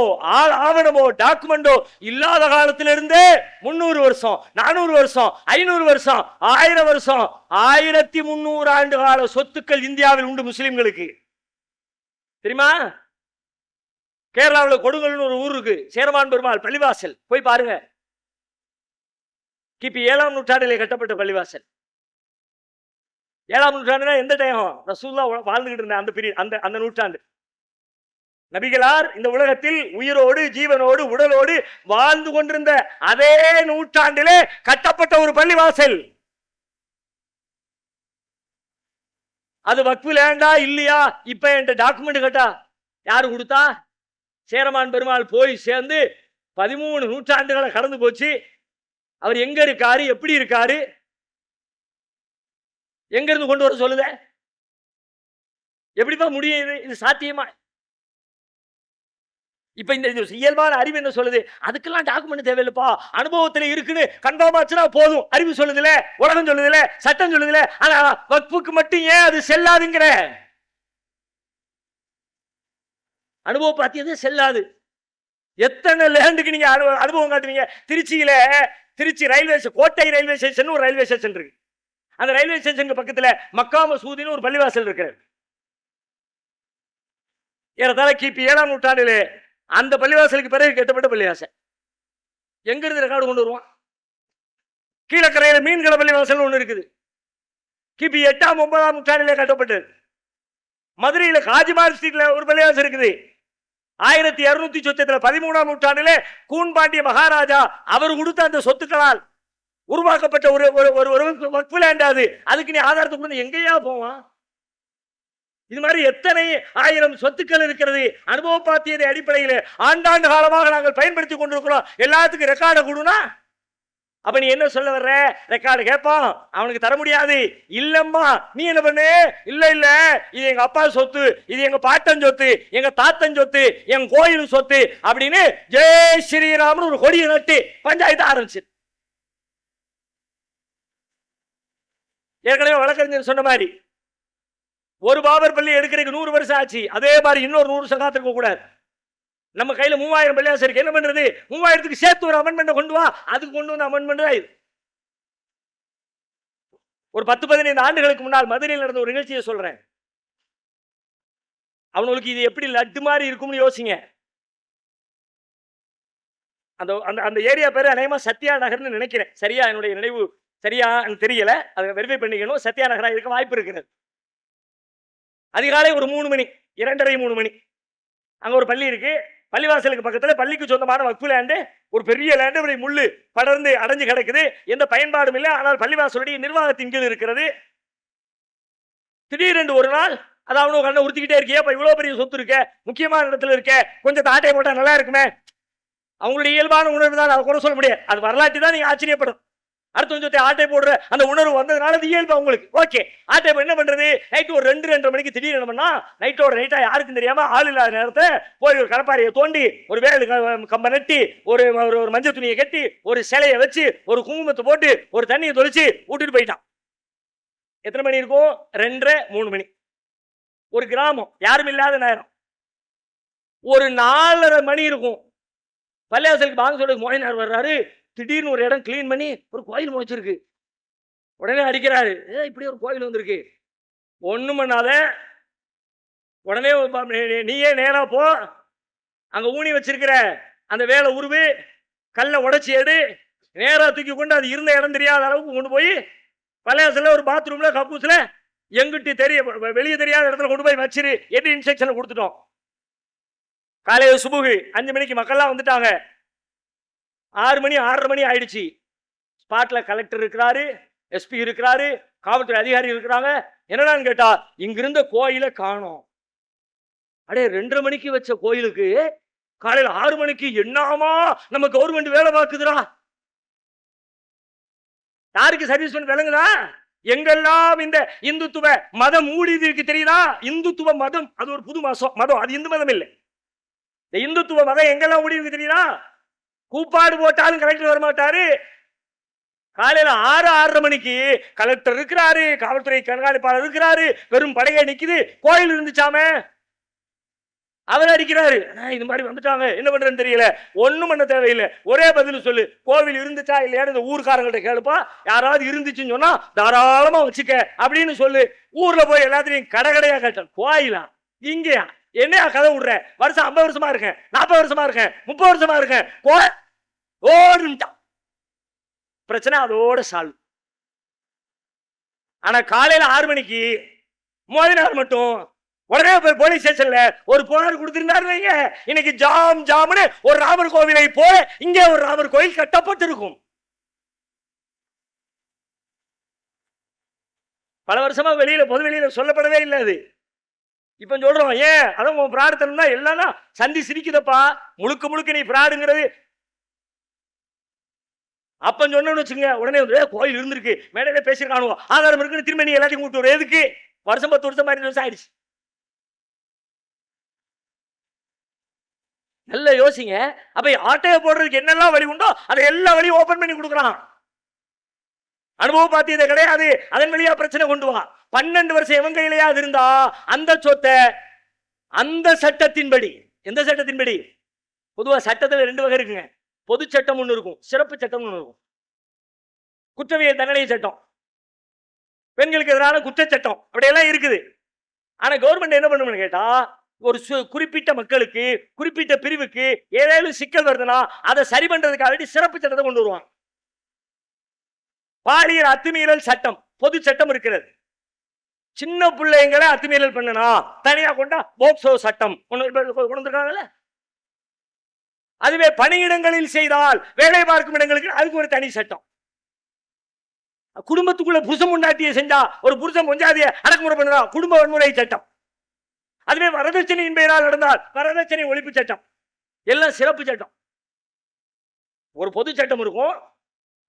ஆவணமோ டாக்குமெண்டோ இல்லாத காலத்திலிருந்தே 300 வருஷம் 400 வருஷம் 500 வருஷம் 1000 வருஷம் 1300 ஆண்டு கால சொத்துக்கள் இந்தியாவில் உண்டு முஸ்லிம்களுக்கு. தெரியுமா? கேரளாவில் கொடுங்கல்னு ஒரு ஊர் இருக்கு, சேரமான் பெருமாள் பள்ளிவாசல் போய் பாருங்க. கிபி 7ஆம் நூற்றாண்டிலே கட்டப்பட்ட பள்ளிவாசல். 7ஆம் நூற்றாண்டுனா எந்த டைம்? ரசூலுல்லாஹ் வாழ்ந்துகிட்டு இருந்த அந்த பீரியட், அந்த நூற்றாண்டு. நபிகளார் இந்த உலகத்தில் உயிரோடு ஜீவனோடு உடலோடு வாழ்ந்து கொண்டிருந்த அதே நூற்றாண்டிலே கட்டப்பட்ட ஒரு பள்ளிவாசல். அது வக்ஃப் லேண்டா இல்லையா? இப்ப என்கிட்ட டாக்குமெண்ட் கேட்டா யாரு கொடுத்தா? சேரமான் பெருமாள் போய் சேர்ந்து 13 நூற்றாண்டுகளை கடந்து போச்சு. அவர் எங்க இருக்காரு, எப்படி இருக்காரு, எங்க இருந்து கொண்டு வர சொல்லுத? எப்படிப்பா முடியும்? இது சாத்தியமா? இப்ப இந்த இயல்பான அறிவு என்ன சொல்லுது? அதுக்கெல்லாம் டாக்குமெண்ட் தேவையில்லைப்பா, அனுபவத்துல இருக்குன்னு கன்ஃபார்ம் ஆச்சுன்னா போதும். அறிவு சொல்லுதுல, உலகம் சொல்லுதுல, சட்டம் சொல்லுதுல. ஆனா வக்ஃபுக்கு மட்டும் ஏன் அது செல்லாதுங்கிற? அனுபவ பாத்தியது செல்லாது. எத்தனை லேண்டுக்கு நீங்க அனுபவம் காட்டுவீங்க? திருச்சி ரயில்வே கோட்டை ரயில்வே ஸ்டேஷன் ஒரு ரயில்வே ஸ்டேஷன் இருக்கு. அந்த ரயில்வே ஸ்டேஷனுக்கு பக்கத்துல மக்கா மசூதின்னு ஒரு பள்ளிவாசல் இருக்கிறது. ஏறத்தாழ கிபி 7ஆம் நூற்றாண்டில் அந்த பள்ளிவாசலுக்கு பிறகு கட்டப்பட்ட பள்ளிவாசல். எங்க இருந்து ரெக்கார்டு கொண்டு வருவான்? கீழக்கரையில மீன்கடை பள்ளிவாசல் ஒண்ணு இருக்குது. கிபி 8ஆம் 9ஆம் நூற்றாண்டிலே கட்டப்பட்டது. மதுரையில் காஜிமார் ஸ்ட்ரீட்ல ஒரு பள்ளிவாசல் இருக்குது. 1200 13ஆம் நூற்றாண்டிலே கூன்பாண்டிய மகாராஜா அவர் கொடுத்த அந்த சொத்துக்களால் உருவாக்கப்பட்ட ஒரு வக்ஃப் லேண்ட் அது. அதுக்கு நீ ஆதாரத்தை கொண்டு எங்கேயா போவான்? இது மாதிரி எத்தனை ஆயிரம் சொத்துக்கள் இருக்கிறது. அனுபவ பாத்தியதை அடிப்படையில் ஆண்டாண்டு காலமாக நாங்கள் பயன்படுத்தி கொண்டிருக்கிறோம். எல்லாத்துக்கும் ரெக்கார்டை கொடுனா அப்ப நீ என்ன சொல்ல வர்ற? ரெக்கார்டு கேட்பான், அவனுக்கு தர முடியாது. இல்லம்மா நீ என்ன பண்ணு? இல்ல இது எங்க அப்பா சொத்து, இது எங்க பாட்டன் சொத்து, எங்க தாத்தன் சொத்து, எங்க கோயில் சொத்து அப்படின்னு ஜெய் ஸ்ரீராம்னு ஒரு கொடியை நட்டு பஞ்சாயத்து ஆரம்பிச்சு. ஏற்கனவே வழக்கறிஞர் சொன்ன மாதிரி ஒரு பாபர் பள்ளி எடுக்கிறதுக்கு 100 வருஷம் ஆச்சு. அதே மாதிரி இன்னொரு 100 வருஷம் காத்திருக்க கூடாது. நம்ம கையில 3000 பள்ளிவாசல் இருக்கு. என்ன பண்றது? 3000க்கு சேர்த்து ஒரு அமெண்ட்மெண்ட் கொண்டு வா. அதுக்கு கொண்டு வந்து அமெண்ட்மெண்ட் தான் இது. ஒரு 10-15 ஆண்டுகளுக்கு முன்னால் மதுரையில் நடந்த ஒரு நிகழ்ச்சியை சொல்றேன். அவனுக்கு இது எப்படி லட்டு மாதிரி இருக்கும்னு யோசிங்க. அந்த ஏரியா பேரு அநேகமா சத்யா நகர்னு நினைக்கிறேன். சரியா என்னுடைய நினைவு சரியா தெரியல. அதை வெரிஃபை பண்ணிக்கணும். சத்யா நகரா இருக்க வாய்ப்பு இருக்கிறது. அதிகாலை ஒரு 3 மணி, 2:30 3 மணி. அங்க ஒரு பள்ளி இருக்கு. பள்ளிவாசலுக்கு பக்கத்துல பள்ளிக்கு சொந்தமான வக்ஃப் லேண்டு, ஒரு பெரிய லேண்டு முள்ளு படர்ந்து அடைஞ்சு கிடக்குது. எந்த பயன்பாடும் இல்லை. ஆனால் பள்ளிவாசலுடைய நிர்வாகத்தின் கீழ் இருக்கிறது. திடீரென்று ஒரு நாள் அது அவனு கண்ணை உறுத்திக்கிட்டே இருக்கியா, இப்ப இவ்வளவு பெரிய சொத்து இருக்க, முக்கியமான இடத்துல இருக்க, கொஞ்சம் தாட்டை போட்டா நல்லா இருக்குமே. அவங்களுடைய இயல்பான உணர்வு தான், அதை குறை சொல்ல முடியாது. அது வரலாற்று தான். நீங்க ஆச்சரியப்படும். அடுத்த கொஞ்சம் ஆட்டை போடுற அந்த உணர்வு வந்ததுனால அது இயல்பு உங்களுக்கு. ஓகே, ஆட்டை என்ன பண்றது? நைட்டு ஒரு 2-2:30 மணிக்கு திடீர்னு என்ன பண்ணா, நைட்டா யாருக்கும் தெரியாம ஆள் இல்லாத நேரத்தை போய் ஒரு கடப்பாறையை தோண்டி ஒரு வேலை கம்ப நட்டி ஒரு மஞ்சள் துணியை கட்டி ஒரு சிலையை வச்சு ஒரு குங்குமத்தை போட்டு ஒரு தண்ணியை தொளிச்சு விட்டுட்டு போயிட்டான். எத்தனை மணி இருக்கும்? 2:30 3 மணி. ஒரு கிராமம், யாரும் இல்லாத நேரம். ஒரு 4:30 மணி இருக்கும். பள்ளிவாசலுக்கு வாங்க சொல்ல மோயினார் வர்றாரு. திடீர்னு ஒரு இடம் கிளீன் பண்ணி ஒரு கோயில் முளைச்சிருக்கு. உடனே அடிக்கிறாரு, இப்படி ஒரு கோயில் வந்திருக்கு. ஒண்ணும் பண்ணாத, உடனே நீயே நேரா போ, அங்க ஊனி வச்சிருக்கிற அந்த வேலை உருவு கல்லை உடைச்சி எடு, நேரா தூக்கி கொண்டு அது இருந்த இடம் தெரியாத அளவுக்கு கொண்டு போய் பள்ளிவாசல்ல ஒரு பாத்ரூம்ல கக்கூஸ்ல எங்கிட்டு வெளியே தெரியாத இடத்துல கொண்டு போய் வச்சிரு என்று இன்ஸ்ட்ரக்ஷன் கொடுத்துட்டோம். காலையில் சுபுகு 5 மணிக்கு மக்கள்லாம் வந்துட்டாங்க. 6 மணி 6:30 மணி ஆயிடுச்சு. ஸ்பாட்ல கலெக்டர் இருக்கிறாரு, எஸ்பி இருக்கிறாரு, காவல்துறை அதிகாரி இருக்கிறாங்க. என்னடான்னு கேட்டா, இங்கிருந்த கோயிலை காணோம். அடே 2:30 மணிக்கு வச்ச கோயிலுக்கு காலையில் 6 மணிக்கு என்னமா நம்ம கவர்மெண்ட் வேலை பார்க்குதுடா. யாருக்கு சர்வீஸ் பண்ண விளங்குதா? எங்கெல்லாம் இந்த இந்துத்துவ மதம் மூடிக்கு தெரியுதா? இந்துத்துவ மதம் அது ஒரு புது மதம், அது இந்து மதம் இல்லை. இந்த இந்துத்துவ மதம் எங்கெல்லாம் மூடி தெரியுதா? கூப்பாடு போட்டாலும் கலெக்டர் வரமாட்டாரு. காலையில 6-6:30 மணிக்கு கலெக்டர் இருக்கிறாரு, காவல்துறை கண்காணிப்பாளர் இருக்கிறாரு, வெறும் படையை நிக்குது. கோயில் இருந்துச்சாமே, அவர் அடிக்கிறாரு. இது மாதிரி வந்துட்டாங்க, என்ன பண்றதுன்னு தெரியல. ஒண்ணும் பண்ண தேவையில்லை, ஒரே பதில் சொல்லு. கோவில் இருந்துச்சா இல்லையான்னு இந்த ஊர்க்காரங்கள்ட்ட கேளுப்பா. யாராவது இருந்துச்சுன்னு சொன்னா தாராளமா வச்சுக்க அப்படின்னு சொல்லு. ஊர்ல போய் எல்லாத்தையும் கடையா கேட்டான். கோயிலா இங்கயா? என்னையா கதை விடுற? வருஷம் 50 வருஷமா இருக்கேன், 40 வருஷமா இருக்கேன், 30 வருஷமா இருக்கேன். ஓடுட்டான். பிரச்சனை அதோட சால்வ். ஆனா காலையில 6 மணிக்கு மோதினார் மட்டும் உடனே போய் போலீஸ் ஸ்டேஷன்ல ஒரு புகார் கொடுத்திருந்தாரு. இன்னைக்கு ஜாம்னு ஒரு ராமர் கோவிலை போல இங்கே ஒரு ராமர் கோயில் கட்டப்பட்டிருக்கும். பல வருஷமா பொது வெளியில சொல்லப்படவே இல்லை. அது இப்ப சொல்றோம். ஏன்? அதான் பிராடுத்தனம்னா எல்லாம் சந்தி சிரிக்குதப்பா. முழுக்க நீ பிராடுங்கிறது அப்ப சொன்னு வச்சுங்க. உடனே கோயில் இருந்திருக்கு, மேடையில பேசிருக்கானுவோ, ஆதாரம் இருக்குன்னு திரும்ப நீ எல்லாத்தையும் கூப்பிட்டு வர எதுக்கு? வருஷம் 10 வருஷம் 15 வருஷம் ஆயிடுச்சு. நல்ல யோசிங்க. அப்ப ஆட்டையை போடுறதுக்கு என்னெல்லாம் வழி உண்டோ அதை எல்லா வழியும் ஓபன் பண்ணி கொடுக்குறான். அனுபவம் பாத்தியது கிடையாது. அதன் வழியா பிரச்சனை கொண்டு வா. 12 வருஷம் எவன் கையிலையா இருந்தா அந்த சொத்தை அந்த சட்டத்தின்படி, எந்த சட்டத்தின்படி? பொதுவா சட்டத்துல 2 வகை இருக்குங்க. பொது சட்டம் ஒண்ணு இருக்கும், சிறப்பு சட்டம் ஒண்ணு இருக்கும். குற்றவியல் தண்டனை சட்டம், பெண்களுக்கு எதிரான குற்ற சட்டம், அப்படியெல்லாம் இருக்குது. ஆனா கவர்மெண்ட் என்ன பண்ணும்னு கேட்டா, ஒரு குறிப்பிட்ட மக்களுக்கு, குறிப்பிட்ட பிரிவுக்கு ஏதேனும் சிக்கல் வருதுன்னா அதை சரி பண்றதுக்காக வேண்டி சிறப்பு சட்டத்தை கொண்டு வருவாங்க. பாலியல் அத்துமீறல் சட்டம், பொது சட்டம் இருக்கிறது. சின்ன பிள்ளைங்களை அத்துமீறல் பண்ணனா தனியா கொண்டா போக்சோ சட்டம் கொண்டு வந்திருக்காங்கல்ல. அதுவே பணியிடங்களில் செய்தால், வேலை பார்க்கும் இடங்களுக்கு அதுக்கு ஒரு தனி சட்டம். குடும்பத்துக்குள்ள புருஷன் பொண்டாட்டியை செஞ்சா, ஒரு புருஷன் பொஞ்சாதிய அடக்குமுறை பண்ணா குடும்ப வன்முறை சட்டம். அதுவே வரதட்சணையின் பெயரால் நடந்தால் வரதட்சணை ஒழிப்பு சட்டம். எல்லாம் சிறப்பு சட்டம். ஒரு பொது சட்டம் இருக்கும்.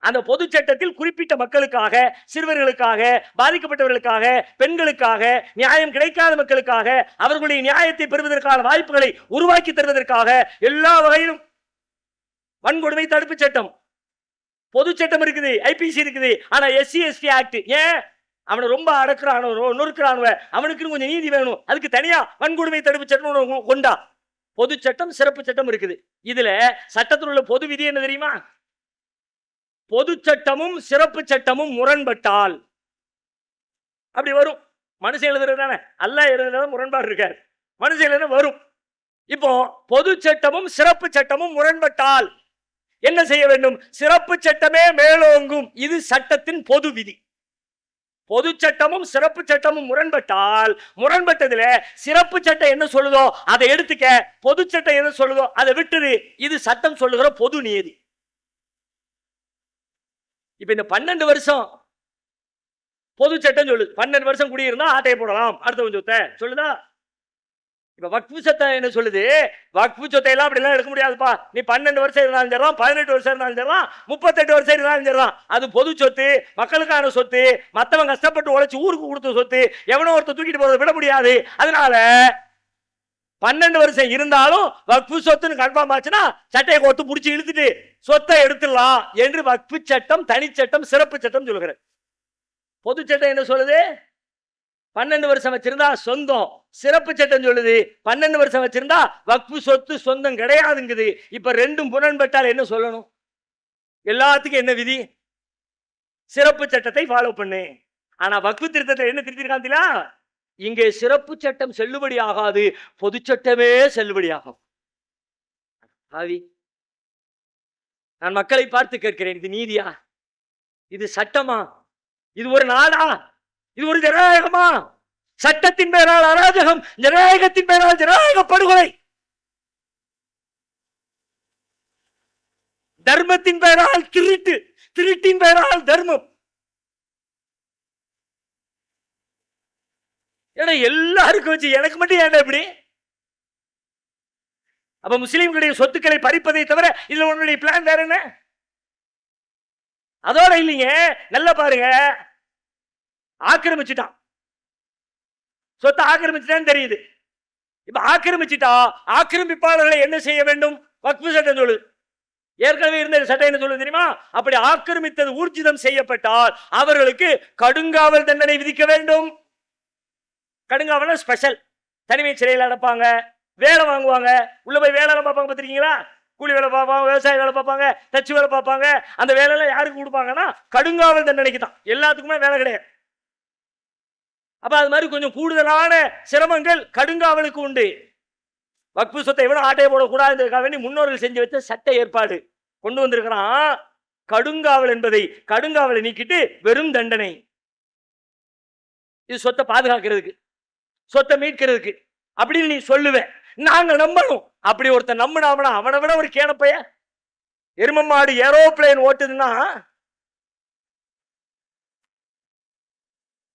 அந்த பொது சட்டத்தில் குறிப்பிட்ட மக்களுக்காக, சிறுவர்களுக்காக, பாதிக்கப்பட்டவர்களுக்காக, பெண்களுக்காக, நியாயம் கிடைக்காத மக்களுக்காக, அவர்களுடைய நியாயத்தை பெறுவதற்கான வாய்ப்புகளை உருவாக்கி தருவதற்காக எல்லா வகையிலும் வன்கொடுமை தடுப்பு சட்டம், பொது சட்டம் இருக்குது, ஐபிசி இருக்குது. ஆனா SC ST ஆக்ட், ஏன் அவனை ரொம்ப அடக்குறானோ நொறுக்கிறானுவ, அவனுக்கு கொஞ்சம் நீதி வேணும், அதுக்கு தனியா வன்கொடுமை தடுப்பு சட்டம் கொண்டா. பொது சட்டம், சிறப்பு சட்டம் இருக்குது. இதுல சட்டத்தில் உள்ள பொது விதி என்ன தெரியுமா? பொது சட்டமும் சிறப்பு சட்டமும் முரண்பட்டால் அப்படி வரும். மனுஷன் எழுதுறதுதானே, அல்ல எழுதுறத முரண்பாடு இருக்காரு, மனுஷன் எழுத வரும். இப்போ பொது சட்டமும் சிறப்பு சட்டமும் முரண்பட்டால் என்ன செய்ய வேண்டும்? சிறப்பு சட்டமே மேலோங்கும். இது சட்டத்தின் பொது விதி. பொது சட்டமும் சிறப்பு சட்டமும் முரண்பட்டால், முரண்பட்டதுல சிறப்பு சட்டம் என்ன சொல்லுதோ அதை எடுத்துக்க, பொது சட்டம் என்ன சொல்லுதோ அதை விட்டுரு. இது சட்டம் சொல்லுகிற பொது நியதி. இப்ப இந்த 12 வருஷம் பொது சட்டம் சொல்லுது. 12 வருஷம் குடியிருந்தா ஆட்டையை போடலாம், அடுத்த சொத்தை சொல்லுதா? இப்ப வக்ஃபு சட்டம் என்ன சொல்லுது? வக்ஃபு சொத்தை எல்லாம் அப்படி எல்லாம் எடுக்க முடியாதுப்பா. நீ 12 வருஷம் இருந்தாலும் சரிதான், 18 வருஷம் இருந்தாலும் சரிதான், 38 வருஷம் இருந்தாலும் சரிதான், அது பொது சொத்து, மக்களுக்கான சொத்து, மத்தவங்க கஷ்டப்பட்டு உழைச்சு ஊருக்கு கொடுத்த சொத்து, எவனோ ஒருத்தர் தூக்கிட்டு போறதை விட முடியாது. அதனால 12 வருஷம் இருந்தாலும் வக்ஃபு சொத்துன்னு கன்ஃபார்ம் ஆச்சுன்னா சட்டையை கோத்து புடிச்சு இழுத்துட்டு சொத்தை எடுத்துடலாம் என்று வக்ஃபு சட்டம், தனிச்சட்டம், சிறப்பு சட்டம் சொல்லுகிறது. பொது சட்டம் என்ன சொல்லுது? 12 வருஷம் வச்சிருந்தா சொந்தம். சிறப்பு சட்டம் சொல்லுது 12 வருஷம் வச்சிருந்தா வக்ஃபு சொத்து சொந்தம் கிடையாதுங்குது. இப்ப ரெண்டும் முரண்பட்டால் என்ன சொல்லணும்? எல்லாத்துக்கும் என்ன விதி? சிறப்பு சட்டத்தை ஃபாலோ பண்ணு. ஆனா வக்ஃபு திருத்தத்தை என்ன திருத்திருக்காங்களா? இங்கே சிறப்பு சட்டம் செல்லுபடி ஆகாது, பொது சட்டமே செல்லுபடியாகும். நான் மக்களை பார்த்து கேட்கிறேன், இது நீதியா? இது சட்டமா? இது ஒரு நாடா? இது ஒரு ஜனநாயகமா? சட்டத்தின் பேரால் அராஜகம், ஜனநாயகத்தின் பேரால் ஜனநாயக படுகொலை, தர்மத்தின் பேரால் திருட்டு, திருட்டின் பேரால் தர்மம். எல்லாருக்கும் வச்சு எனக்கு மட்டும் ஏன் இப்படி? அப்ப முஸ்லிம்களுடைய சொத்துக்களை பறிப்பதை தவிர இதுல உன்னுடைய பிளான் வேற என்ன? அதோட இல்லைங்க, நல்லா பாருங்க, ஆக்கிரமிச்சுட்டான், சொத்தை ஆக்கிரமிச்சுட்டான்னு தெரியுது. இப்ப ஆக்கிரமிச்சுட்டா ஆக்கிரமிப்பாளர்களை என்ன செய்ய வேண்டும்? வக்ஃபு சட்டம் சொல்லுது. ஏற்கனவே இருந்த சட்டம் என்ன சொல்லுது தெரியுமா? அப்படி ஆக்கிரமித்தது ஊர்ஜிதம் செய்யப்பட்டால் அவர்களுக்கு கடுங்காவல் தண்டனை விதிக்க வேண்டும். கடுங்காவல் ஸ்பெஷல், தனிமை சிறையில் அடைப்பாங்க, வேலை வாங்குவாங்க, உள்ள போய் வேலை பார்ப்பாங்க. பார்த்துருக்கீங்களா? கூலி வேலை பார்ப்பாங்க, விவசாய வேலை பார்ப்பாங்க, தச்சு வேலை பார்ப்பாங்க. அந்த வேலையெல்லாம் யாருக்கு கொடுப்பாங்கன்னா கடுங்காவல் தண்டனைக்கு தான். எல்லாத்துக்குமே வேலை கிடையாது. அப்ப அது மாதிரி கொஞ்சம் கூடுதலான சிரமங்கள் கடுங்காவலுக்கு உண்டு. வக்ஃபு சொத்தை விட ஆட்டையை போடக்கூடாதுன்றதுக்காக வேண்டி முன்னோர்கள் செஞ்சு வச்ச சட்ட ஏற்பாடு கொண்டு வந்திருக்கிறான். கடுங்காவல் என்பதை, கடுங்காவலை நீக்கிட்டு வெறும் தண்டனை. இது சொத்தை பாதுகாக்கிறதுக்கு, சொத்தை மீட்கிறதுக்கு அப்படின்னு நீ சொல்லுவேன். நாங்க நம்பணும். அப்படி ஒருத்தன் நம்பினாமனா அவனை விட ஒரு கேனப்பைய எரும மாடு ஏரோப்ளேன் ஓட்டுதுன்னா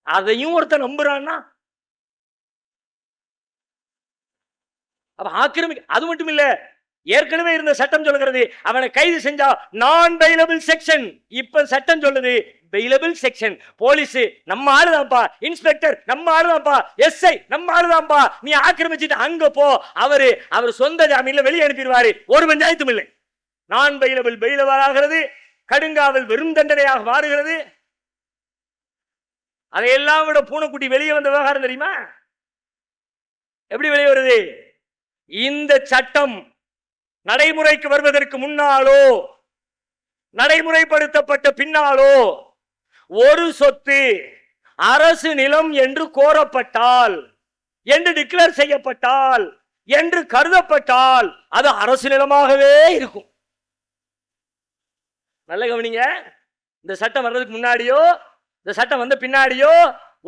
அதையும் ஒருத்தன் நம்புறான்னா அப்ப ஆக்கிரமி. அது மட்டும் இல்ல, ஏற்கனவே இருந்த சட்டம் சொல்லுகிறது அவனை கைது செஞ்சா நான் பெயிலபிள் செக்ஷன். இப்ப சட்டம் சொல்லுது பெயிலபிள் செக்ஷன். போலீஸ் நம்ம ஆளுதான்ப்பா, இன்ஸ்பெக்டர் நம்ம ஆளுதான்ப்பா, SI நம்ம ஆளுதான்ப்பா, நீ ஆக்கிரமிச்சுட்டு அங்க போ, அவர் சொந்த ஜாமீன்ல வெளியே அனுப்பிடுவாரு, ஒரு பஞ்சாயத்தும் இல்லை. நான் பெயிலபிள் பெயிலபிள் ஆகிறது, கடுங்காவல் வெறும் தண்டனையாக மாறுகிறது. அதையெல்லாம் விட பூனைக்குட்டி வெளியே வந்த விவகாரம் தெரியுமா? எப்படி வெளியே வருது? இந்த சட்டம் நடைமுறைக்கு வருவதற்கு முன்னாலோ நடைமுறைப்படுத்தப்பட்ட பின்னாலோ ஒரு சொத்து அரசு நிலம் என்று கோரப்பட்டால், என்று டிக்ளேர் செய்யப்பட்டால், என்று கருதப்பட்டால் அது அரசு நிலமாகவே இருக்கும். நல்ல கவனிங்க. இந்த சட்டம் வர்றதுக்கு முன்னாடியோ இந்த சட்டம் வந்த பின்னாடியோ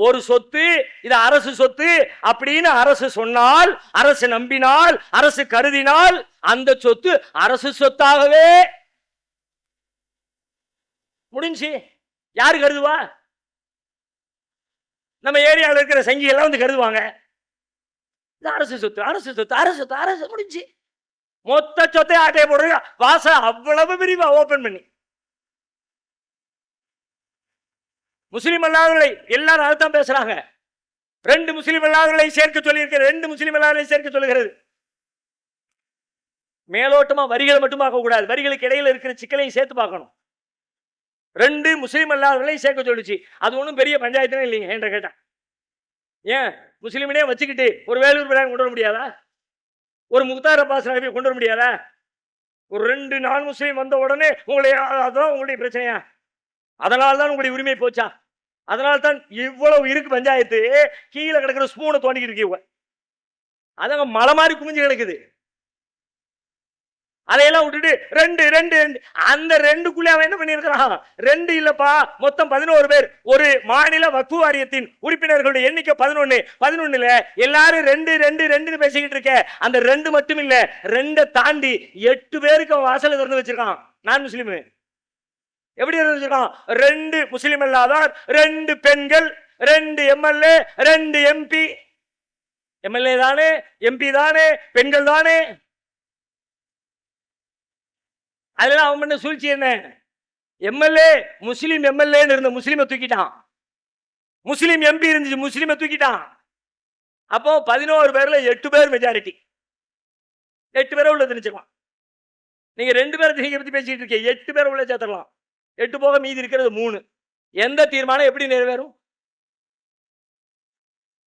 ஒரு சொத்து இது அரசு சொத்து அப்படின்னு அரசு சொன்னால், அரசு நம்பினால், அரசு கருதினால் அந்த சொத்து அரசு சொத்தாகவே முடிஞ்சு. யாரு கருதுவா? நம்ம ஏரியாவில் இருக்கிற சங்கி எல்லாம் வந்து கருதுவாங்க. அரசு சொத்து, அரசு சொத்து, அரசு சொத்து, அரசு முடிஞ்சு. மொத்த சொத்தை ஆட்டையை போடுற வாசல் அவ்வளவு விரிவா ஓபன் பண்ணி. முஸ்லிம் அல்லாதவர்களை எல்லாரும் அர்த்தம் பேசுறாங்க. 2 முஸ்லிம் அல்லாதவர்களை சேர்க்க சொல்லி இருக்கிற 2 முஸ்லிம் அல்லாதவர்களை சேர்க்க சொல்லுகிறது. மேலோட்டமா வரிகளை மட்டும் பார்க்க கூடாது, வரிகளுக்கு இடையில இருக்கிற சிக்கலையும் சேர்த்து பார்க்கணும். 2 முஸ்லிம் அல்லாதவர்களை சேர்க்க சொல்லிச்சு. அது ஒன்றும் பெரிய பஞ்சாயத்து இல்லைங்க என்ற கேட்டா. ஏன் முஸ்லிமினே வச்சுக்கிட்டு ஒரு வேலூர் பிரான் கொண்டு வர முடியாதா? ஒரு முக்தார் அப்பாஸ் நபி கொண்டு வர முடியாதா? ஒரு 2 நான் முஸ்லீம் வந்த உடனே அதான் உங்களுடைய பிரச்சனையா? அதனால்தான் உங்களுடைய உரிமை போச்சா? அதனால்தான் இவ்வளவு இருக்கு பஞ்சாயத்து. கீழே கிடக்கிற ஸ்பூனை தோண்டிக்கிட்டு இருக்கீங்க. அதங்க மலை மாதிரி குமிஞ்சு கிடக்குது. அதையெல்லாம் விட்டுட்டு 2 அந்த 2க்குள்ளே அவன் என்ன பண்ணியிருக்கிறான்? 2 இல்லப்பா, மொத்தம் 11 பேர். ஒரு மாநில வக்ஃபு வாரியத்தின் உறுப்பினர்களுடைய எண்ணிக்கை 11. எல்லாரும் 2 பேசிக்கிட்டு இருக்க. அந்த 2 மட்டும் இல்ல, 2 தாண்டி 8 பேருக்கு அவன் வாசல திறந்து வச்சிருக்கான். நான் முஸ்லீமு எப்படி வச்சிருக்கான்? 2 முஸ்லிம் அல்லாதார், 2 பெண்கள், 2 எம்எல்ஏ, 2 எம்பி. எம்எல்ஏ தானே, எம்பி தானே, பெண்கள் தானே. அதெல்லாம் அவன் பண்ண சூழ்ச்சி என்ன? எம்எல்ஏ முஸ்லீம் எம்எல்ஏன்னு இருந்த முஸ்லீமை தூக்கிட்டான். முஸ்லீம் எம்பி இருந்துச்சு, முஸ்லீமை தூக்கிட்டான். அப்போ 11 பேர்ல 8 பேர் மெஜாரிட்டி. 8 பேரை உள்ள திணிச்சிடலாம். நீங்க 2 பேரை நீங்க பத்தி பேசிட்டு இருக்கீங்க. 8 பேரை உள்ள சேர்த்துடலாம். 8 போக மீதி இருக்கிறது 3. எந்த தீர்மானம் எப்படி நிறைவேறும்?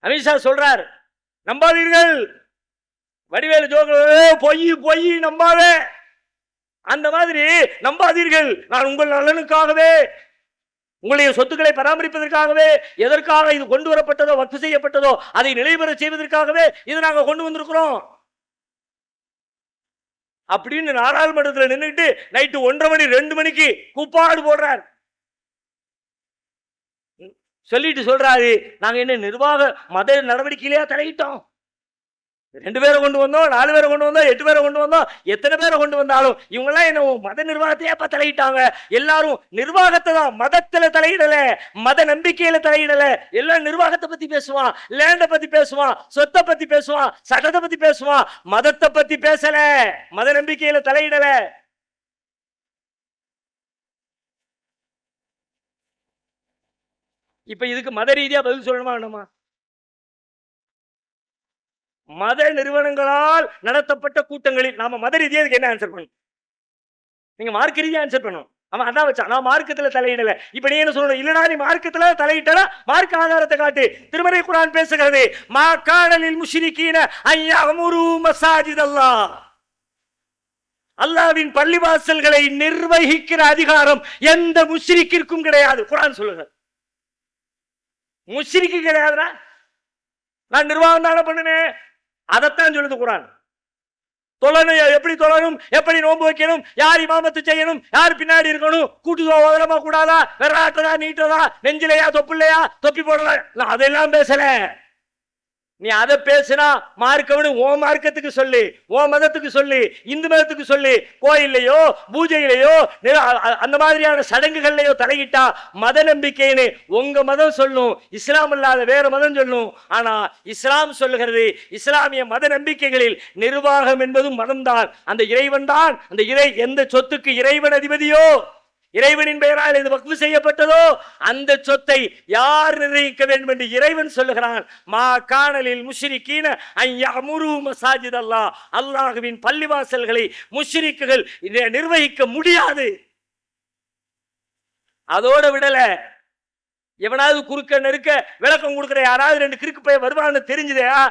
அமித்ஷா சொல்றார், நம்பாதீர்கள். வடிவேலு பொய் நம்பாத. அந்த மாதிரி நம்பாதீர்கள். நான் உங்கள் நலனுக்காகவே, உங்களுடைய சொத்துக்களை பராமரிப்பதற்காகவே, எதற்காக இது கொண்டு வரப்பட்டதோ, வக்ஃப் செய்யப்பட்டதோ அதை நிலைபெற செய்வதற்காகவே இதை நாங்கள் கொண்டு வந்திருக்கிறோம் அப்படின்னு நாடாளுமன்றத்தில் நின்றுட்டு நைட்டு 1:30 மணி 2 மணிக்கு கூப்பாடு போடுறார். சொல்லிட்டு சொல்றாரு, நாங்க என்ன நிர்வாக மத நடவடிக்கையிலேயே தலையிட்டோம்? 2 பேரை கொண்டு வந்தோம், 4 பேரை கொண்டு வந்தோம், 8 பேரை கொண்டு வந்தோம். எத்தனை பேரை கொண்டு வந்தாலும் இவங்கெல்லாம் என்ன மத நிர்வாகத்தையே தலையிட்டாங்க. எல்லாரும் நிர்வாகத்தை தான், மதத்துல தலையிடல, மத நம்பிக்கையில தலையிடல. எல்லாம் நிர்வாகத்தை பத்தி பேசுவான், லேண்ட பத்தி பேசுவான், சொத்தை பத்தி பேசுவான், சட்டத்தை பத்தி பேசுவான். மதத்தை பத்தி பேசல, மத நம்பிக்கையில தலையிடல. இப்ப இதுக்கு மத ரீதியா பதில் சொல்லணுமா வேணுமா? மத நிறுவனங்களால் நடத்தப்பட்ட கூட்டங்களில் நாம மத ரீதியா என்ன ஆன்சர் பண்ணணும்? நீங்க மார்க்க ரீதியா ஆன்சர் பண்ணணும். அவன் அதான் வச்சான், நான் மார்க்கத்துல தலையிடல. இப்ப நீ என்ன சொல்லணும்? இல்லடா நீ மார்க்கத்துல தலையிட்டா மார்க்க ஆதாரத்தை காட்டு. திருமறை குர்ஆன் பேசுகிறது, மா கானலில் முஷ்ரிகீன அய்யமுரு மசாஜித் அல்லாஹ். அல்லாஹ்வின் பள்ளிவாசல்களை நிர்வகிக்கிற அதிகாரம் எந்த முஷ்ரிக்கிற்கும் கிடையாது. குர்ஆன் சொல்லுகிறது, முஷ்ரிக்கு கிடையாதுடா. நான் நிர்வாகம் தானே பண்ணுனேன், அதைத்தான் சொல்லுது குர்ஆன். தொழணும், எப்படி தொழணும், எப்படி நோன்பு வைக்கணும், யார் இமாமத்து செய்யணும், யார் பின்னாடி இருக்கணும், கூட்டுதோ ஓதலமா கூடாதா, வெறாட்டதா நீட்டதா, நெஞ்சிலையா தொப்புலையா, தொப்பி போடலாம், நான் அதெல்லாம் பேசல. நீ அதை பேசினா மார்க்கவனு ஓ மார்க்கத்துக்கு சொல்லு, ஓ மதத்துக்கு சொல்லு, இந்து மதத்துக்கு சொல்லு. கோயிலையோ பூஜையிலையோ அந்த மாதிரியான சடங்குகள்லையோ தலையிட்டா மத நம்பிக்கைன்னு உங்க மதம் சொல்லும், இஸ்லாம் இல்லாத வேற மதம் சொல்லும். ஆனா இஸ்லாம் சொல்லுகிறது, இஸ்லாமிய மத நம்பிக்கைகளில் நிர்வாகம் என்பதும் மதம்தான். அந்த இறைவன் தான், அந்த எந்த சொத்துக்கு இறைவன் அதிபதியோ, இறைவனின் பெயரால் இது வக்ஃப் செய்யப்பட்டதோ அந்த சொத்தை யார் நிர்வகிக்க வேண்டும் என்று இறைவன் சொல்லுகிறான். மா கானலில் முஷ்ரிகீன அய்யமுரு மசாஜித் அல்லாஹ். அல்லாஹ்வின் பள்ளிவாசல்களை முஷ்ரிக்குகள் நிர்வகிக்க முடியாது. அதோட விடல, எவனாவது குறுக்க நெருக்க விளக்கம் கொடுக்கிற யாராவது 2 கிறுக்கு போய் வருவான்னு தெரிஞ்சுதா,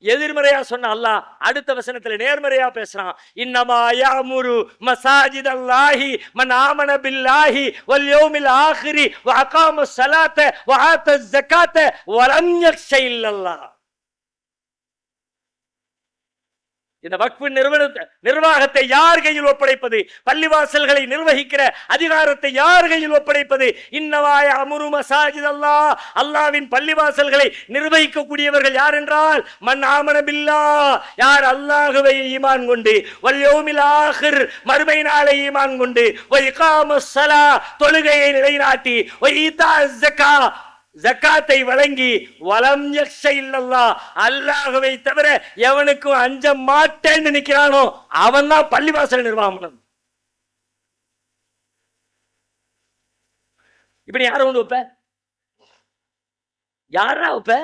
எதிர்மறையா சொன்ன அல்லாஹ் அடுத்த வசனத்துல நேர்மறையா பேசுறான். இன்னமா யாமுரு மசாஜிதல்லாஹி மன் ஆமன பில்லாஹி வல் யௌமில் ஆகிரி வ அகாமஸ் ஸலாத்த வ ஆத்தஸ் ஸகாத்த வ லம் யக்ஷ இல்லல்லாஹ். இந்த வக்ஃபு நிர்வாகத்தை யார் கையில் ஒப்படைப்பது? பள்ளிவாசல்களை நிர்வகிக்கிற அதிகாரத்தை யார் கையில் ஒப்படைப்பது? இன்னவாய அமுரு மசாஜித் அல்லாஹ், அல்லாஹ்வின் பள்ளிவாசல்களை நிர்வகிக்கக்கூடியவர்கள் யார் என்றால் மன் ஆமன பில்லாஹ், யார் அல்லாஹ்வை ஈமான் கொண்டு, வல் யௌமில் ஆகிர் மறுமை நாளை ஈமான் கொண்டு, வ இகாமஸ் ஸலாத் தொழுகையை நிலைநாட்டி, வ ஈதாஸ் ஸகாத் ஜக்காத்தை வழங்கி, வலம் யக்ஷ இல்லல்லாஹ் அல்லாஹ்வை தவிர எவனுக்கும் அஞ்ச மாட்டேன்னு நினைக்கிறானோ அவன் தான் பள்ளிவாசல் நிர்வாகம். இப்படி யார கொண்டு வைப்ப? யாரா வைப்ப?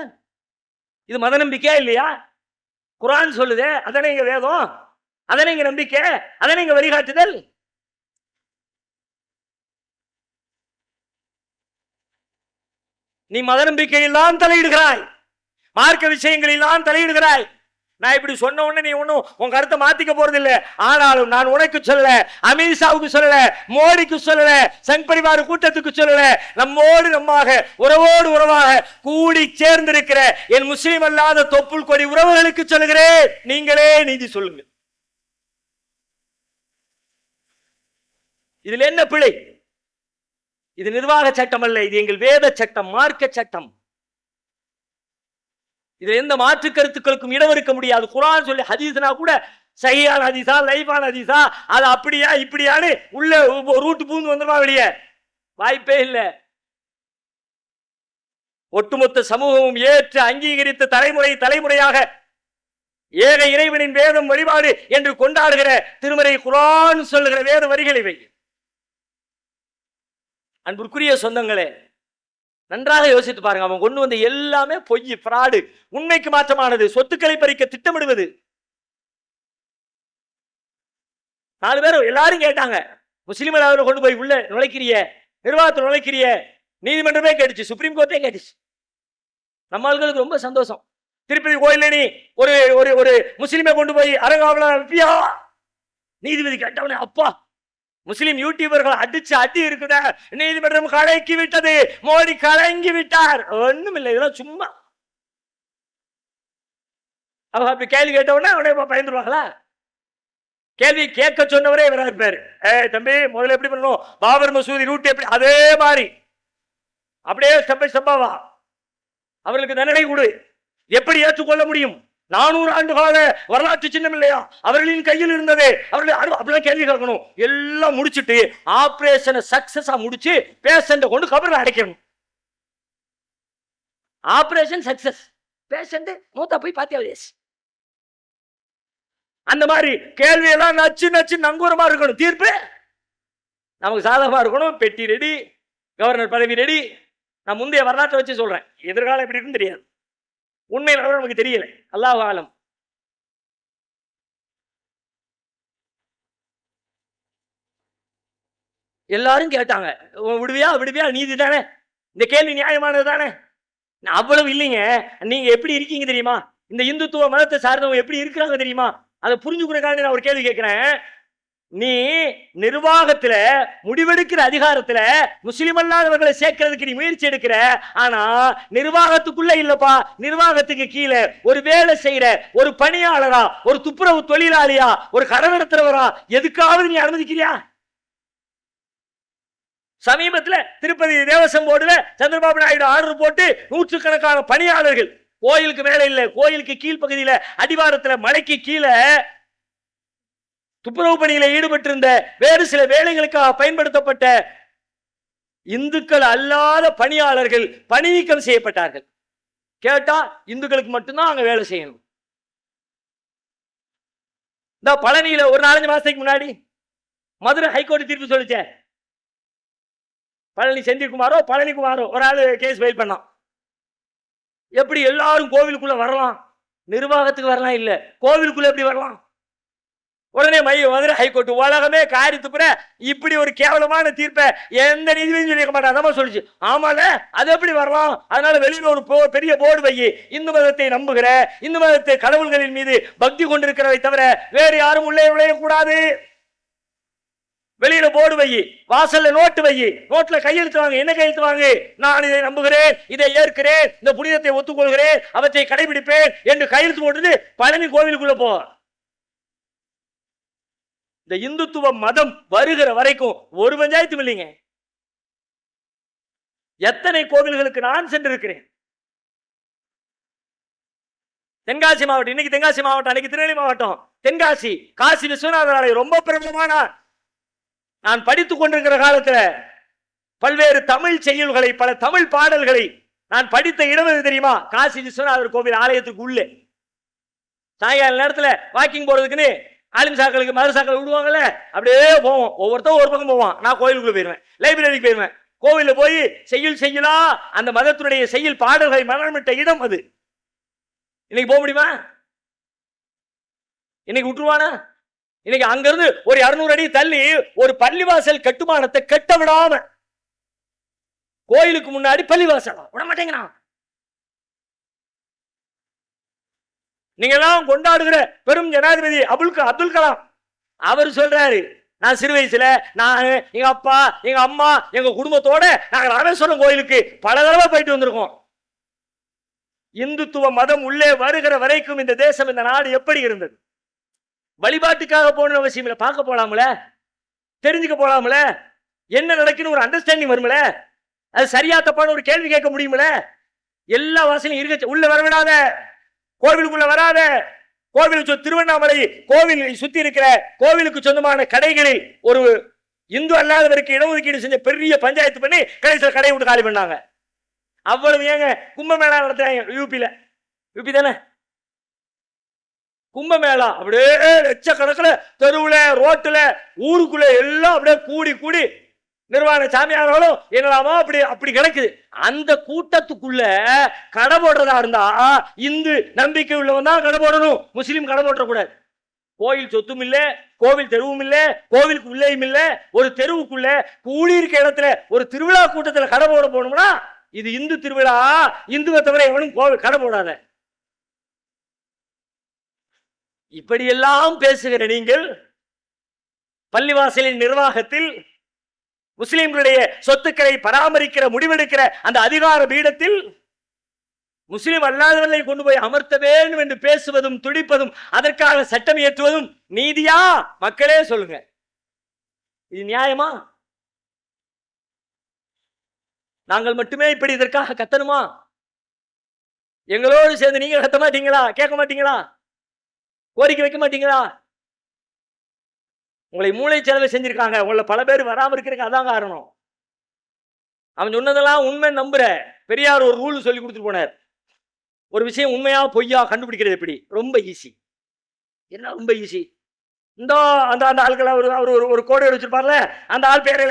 இது மத நம்பிக்கையா இல்லையா? குர்ஆன் சொல்லுதே, அதானே இங்க வேதம், அதானே இங்க நம்பிக்கை, அதானே இங்க வழிகாட்டுதல். நீ மத நம்பிக்கையெல்லாம் தலையிடுகிறாய், மார்க்க விஷயங்களெல்லாம் தலையிடுகிறாய். நான் இப்படி சொன்ன உடனே நீ ஒன்னும் உன் கருத்தை மாத்திக்க போறது இல்லை. ஆனாலும் நான் உனக்கு சொல்லல, அமித்ஷாவுக்கு சொல்லல, மோடிக்கு சொல்லல, சங் பரிவார கூட்டத்துக்கு சொல்லல, நம்மோடு நம்மாக உறவோடு உறவாக கூடி சேர்ந்திருக்கிற என் முஸ்லிம் அல்லாத தொப்புள் கொடி உறவுகளுக்கு சொல்லுகிறேன், நீங்களே நீதி சொல்லுங்க. இதுல என்ன பிழை? இது நிர்வாக சட்டம் அல்ல, இது எங்கள் வேத சட்டம், மார்க்க சட்டம். இதுல எந்த மாற்று கருத்துக்களுக்கும் இடம் இருக்க முடியாது. குர்ஆன் சொல்லி ஹதீஸ்னா கூட சஹீஹான ஹதீஸா லைஃபான ஹதீஸா அது அப்படியா இப்படியான்னு உள்ள ரூட் பூந்து வந்துருமா வெளியே? வாய்ப்பே இல்லை. ஒட்டுமொத்த சமூகமும் ஏற்று அங்கீகரித்த தலைமுறையாக ஏக இறைவனின் வேதம் வழிபாடு என்று கொண்டாடுகிற திருமறை குர்ஆன் சொல்லுகிற வேத வரிகள் இவை. அன்புக்குரிய சொந்தங்களே, நன்றாக யோசித்து பாருங்க. அவன் கொண்டு வந்த எல்லாமே பொய், ஃப்ராடு, உண்மைக்கு மாற்றமானது, சொத்துக்களை பறிக்க திட்டமிடுவது. 4 பேர் எல்லாரும் கேட்டாங்க, முஸ்லிம் அளவில் கொண்டு போய் உள்ள நுழைக்கிறிய, நிர்வாகத்தில் நுழைக்கிறிய, நீதிமன்றமே கேட்டுச்சு, சுப்ரீம் கோர்ட்டே கேட்டுச்சு. நம்ம ஆளுகளுக்கு ரொம்ப சந்தோஷம். திருப்பதி கோயில்ல நீ ஒரு ஒரு முஸ்லிமை கொண்டு போய் அரங்காவல வைப்பியா? நீதிபதி கேட்டவனே, அப்பா முஸ்லிம் யூடியூபர்கள் அடிச்சு அடி இருக்குதா, நீதிமன்றம் கலக்கி விட்டது, மோடி கலங்கி விட்டார். ஒண்ணும் இல்லை, இதெல்லாம் சும்மா. அவங்க அப்படி கேள்வி கேட்டவுடனே அவனே பயந்துருவாங்களா? கேள்வி கேட்க சொன்னவரே இவரா இருப்பாரு. தம்பி முதல்ல எப்படி பண்ணணும், பாபர் மசூதி ரூட் எப்படி, அதே மாதிரி அப்படியே ஸ்டெப் பை ஸ்டெப்பாவா அவர்களுக்கு தண்டனை கொடு. எப்படி ஏற்றுக்கொள்ள முடியும்? 400 ஆண்டு கால வரலாற்று சின்னம் இல்லையா அவர்களின் கையில் இருந்தது? அவர்கள் அப்படிலாம் கேள்வி கேட்கணும். எல்லாம் முடிச்சுட்டு ஆபரேஷனை சக்சஸா முடிச்சு பேஷண்ட கொண்டு கபர்ல அடைக்கணும். ஆபரேஷன் சக்சஸ், பேஷண்ட் மூத்தா போய் பாத்தியா? அந்த மாதிரி கேள்வி எல்லாம் நச்சு நச்சு நங்கூரமா இருக்கணும். தீர்ப்பு நமக்கு சாதகமா இருக்கணும். பெட்டி ரெடி, கவர்னர் பதவி ரெடி. நான் முந்தைய வரலாற்றை வச்சு சொல்றேன், எதிர்காலம் எப்படி இருக்குன்னு தெரியாது, உண்மையில நமக்கு தெரியல, அல்லாஹ் ஆலம். எல்லாரும் கேட்டாங்க, விடுவியா விடுவியா, நீதி தானே, இந்த கேள்வி நியாயமானது தானே. அவ்வளவு இல்லைங்க, நீங்க எப்படி இருக்கீங்க தெரியுமா, இந்த இந்துத்துவ மதத்தை சார்ந்தவங்க எப்படி இருக்கிறாங்க தெரியுமா, அதை புரிஞ்சுக்கிறதுக்காக நான் ஒரு கேள்வி கேட்கிறேன். நீ நிர்வாகத்துல முடிவெடுக்கிற அதிகாரத்துல முஸ்லிம் அல்லாதவர்களை சேர்க்கிறதுக்கு நீ முயற்சி எடுக்கிற, ஆனா நிர்வாகத்துக்குள்ள இல்லப்பா, நிர்வாகத்துக்கு கீழே ஒரு வேலை செய்யற ஒரு பணியாளரா, ஒரு துப்புரவு தொழிலாளியா, ஒரு கடை நடத்துறவரா எதுக்காவது நீ அனுமதிக்கிறியா? சமீபத்தில் திருப்பதி தேவசம் போர்டுல சந்திரபாபு நாயுடு ஆர்டர் போட்டு 100கணக்கான பணியாளர்கள், கோயிலுக்கு மேல இல்ல, கோயிலுக்கு கீழ்பகுதியில அடிவாரத்துல மலைக்கு கீழே துப்புரவு பணியில ஈடுபட்டிருந்த வேறு சில வேலைகளுக்காக பயன்படுத்தப்பட்ட இந்துக்கள் அல்லாத பணியாளர்கள் பணி நீக்கம் செய்யப்பட்டார்கள். கேட்டா இந்துக்களுக்கு மட்டும்தான் அங்க வேலை செய்யணும். இந்த பழனியில ஒரு 4-5 மாசத்துக்கு முன்னாடி மதுரை ஹைகோர்ட் தீர்ப்பு சொல்லிச்சே, பழனி செந்தில்குமாரோ பழனிக்குமாரோ ஒரு ஆளு கேஸ் ஃபைல் பண்ணான். எப்படி எல்லாரும் கோவிலுக்குள்ள வரலாம், நிர்வாகத்துக்கு வரலாம் இல்ல, கோவிலுக்குள்ள எப்படி வரலாம்? உடனே மதுரை ஹைகோர்ட் உலகமே காரி துப்புற இப்படி ஒரு கேவலமான தீர்ப்பை எந்த நீதிபதியும் சொல்லிக்க மாட்டான் சொல்லிச்சு. ஆமால அது எப்படி வரலாம்? அதனால வெளியில ஒரு பெரிய போர்டு வை, இந்து மதத்தை நம்புகிற, இந்து மதத்தை கடவுள்களின் மீது பக்தி கொண்டிருக்கிறவை தவிர வேறு யாரும் உள்ளே நுழையக்கூடாது. வெளியில போர்டு வை, வாசல்ல நோட்டு வை, நோட்ல கையெழுத்து வாங்க. என்ன கையெழுத்து வாங்க? நான் இதை நம்புகிறேன், இதை ஏற்கிறேன், இந்த புனிதத்தை ஒத்துக்கொள்கிறேன், அவற்றை கடைபிடிப்பேன் என்று கையெழுத்து போட்டு பழனி கோவிலுக்குள்ள போ. இந்த இந்துத்துவ மதம் வருகிற வரைக்கும் ஒரு பஞ்சாயத்தும் இல்லைங்க. எத்தனை கோவில்களுக்கு நான் சென்றிருக்கிறேன். தென்காசி மாவட்டம், இன்னைக்கு தென்காசி மாவட்டம், அன்னைக்கு திருநெல்வேலி மாவட்டம். தென்காசி காசி விஸ்வநாதர் ஆலயம் ரொம்ப பிரபலமான. நான் படித்துக் கொண்டிருக்கிற காலத்துல பல்வேறு தமிழ் செய்யுள்களை, பல தமிழ் பாடல்களை நான் படித்த இடம் எது தெரியுமா? காசி விஸ்வநாதர் கோவில் ஆலயத்துக்கு உள்ளே. சாயங்கால நேரத்துல வாக்கிங் போறதுக்குன்னு ஆலிம்சாக்களுக்கு மதரசாக்கள் விடுவாங்கல்ல, அப்படியே போவோம். ஒவ்வொருத்தரும் ஒரு பக்கம் போவான். நான் கோயிலுக்குள்ள போயிருவேன், லைப்ரரிக்கு போயிருவேன். கோவில்ல போய் செய்யுளா அந்த மதத்தினுடைய செய்யுள் பாடல்களை மனமிட்ட இடம் அது. இன்னைக்கு போக முடியுமா? இன்னைக்கு விட்டுருவானா? இன்னைக்கு அங்கிருந்து ஒரு 200 அடி தள்ளி ஒரு பள்ளிவாசல் கட்டுமானத்தை கட்ட விடாம கோயிலுக்கு முன்னாடி பள்ளிவாசல் விட மாட்டேங்கிறான். நீங்க எல்லாம் கொண்டாடுகிற பெரும் ஜனாதிபதி அப்துல் கலாம் அவர் சொல்றாரு, நான் சிறு வயசுல நான் எங்க அப்பா எங்க அம்மா எங்க குடும்பத்தோட நாங்க ராமேஸ்வரம் கோயிலுக்கு பல தடவை போயிட்டு வந்திருக்கோம். இந்துத்துவ மதம் உள்ளே வருகிற வரைக்கும் இந்த தேசம், இந்த நாடு எப்படி இருந்தது? வழிபாட்டுக்காக போன அவசியம் இல்லை, பார்க்க போலாம்ல, தெரிஞ்சுக்க போலாம்ல, என்ன நடக்குன்னு ஒரு அண்டர்ஸ்டாண்டிங் வரும்ல, அது சரியா தப்பான ஒரு கேள்வி கேட்க முடியுமில்ல. எல்லா வாசலையும் இருக்க உள்ள வரவிடாத, கோவிலுக்குள்ள வராத. கோவில் திருவண்ணாமலை கோவில் சுத்தி இருக்கிற கோவிலுக்கு சொந்தமான கடைகளில் ஒரு இந்து அல்லாதவருக்கு இடஒதுக்கீடு செஞ்ச பெரிய பஞ்சாயத்து பண்ணி கடைசியில் கடை விட்டு காலி பண்ணாங்க. அவ்வளவு ஏங்க கும்பமேளா நடத்துறாங்க யூபி தானே. கும்பமேளா அப்படியே லட்சக்கணக்கில் தெருவுல ரோட்டுல ஊருக்குள்ள எல்லாம் அப்படியே கூடி கூடி நிர்வாண சாமியார்களும் என்னலாமோ அப்படி கிடக்குது. அந்த கூட்டத்துக்குள்ள கடை போடுறதா இருந்தா இந்து நம்பிக்கை உள்ளவன் தான் கடை போடணும், முஸ்லீம் கடை போடக்கூடாது. கோயில் சொத்தும் இல்ல, கோவில் தெருவும் இல்ல, கோவிலுக்கு உள்ளேயும் இல்ல, ஒரு தெருவுக்குள்ள கூடி இருக்க இடத்துல ஒரு திருவிழா கூட்டத்தில் கடை போட போகணும்னா இது இந்து திருவிழா, இந்துவை தவிர எவனும் கோவில் கடை போடாத. இப்படியெல்லாம் பேசுகிற நீங்கள் பள்ளிவாசலின் நிர்வாகத்தில் முஸ்லிம்களுடைய சொத்துக்களை பராமரிக்கிற முடிவெடுக்கிற அந்த அதிகார பீடத்தில் முஸ்லிம் அல்லாதவர்களை கொண்டு போய் அமர்த்த வேண்டும் என்று பேசுவதும் துடிப்பதும் அதற்காக சட்டம் இயற்றுவதும் நீதியா? மக்களே சொல்லுங்க, இது நியாயமா? நாங்கள் மட்டுமே இப்படி இதற்காக கத்தணுமா? எங்களோடு சேர்ந்து நீங்க கத்த மாட்டீங்களா? கேட்க மாட்டீங்களா? கோரிக்கை வைக்க மாட்டீங்களா? உங்களை மூளை செலவு செஞ்சிருக்காங்க, உங்களை பல பேர் வராம இருக்கிறதுக்கு அதான் காரணம். அவன் சொன்னதெல்லாம் உண்மை நம்புற. பெரியார் ஒரு ரூல் சொல்லி கொடுத்துட்டு போனார். ஒரு விஷயம் உண்மையா பொய்யா கண்டுபிடிக்கிறது எப்படி? ரொம்ப ஈஸி. என்ன ரொம்ப ஈஸி? இந்த அந்த அந்த ஆட்களை அவர் ஒரு கோடை வச்சிருப்பார்ல, அந்த ஆள் பேர்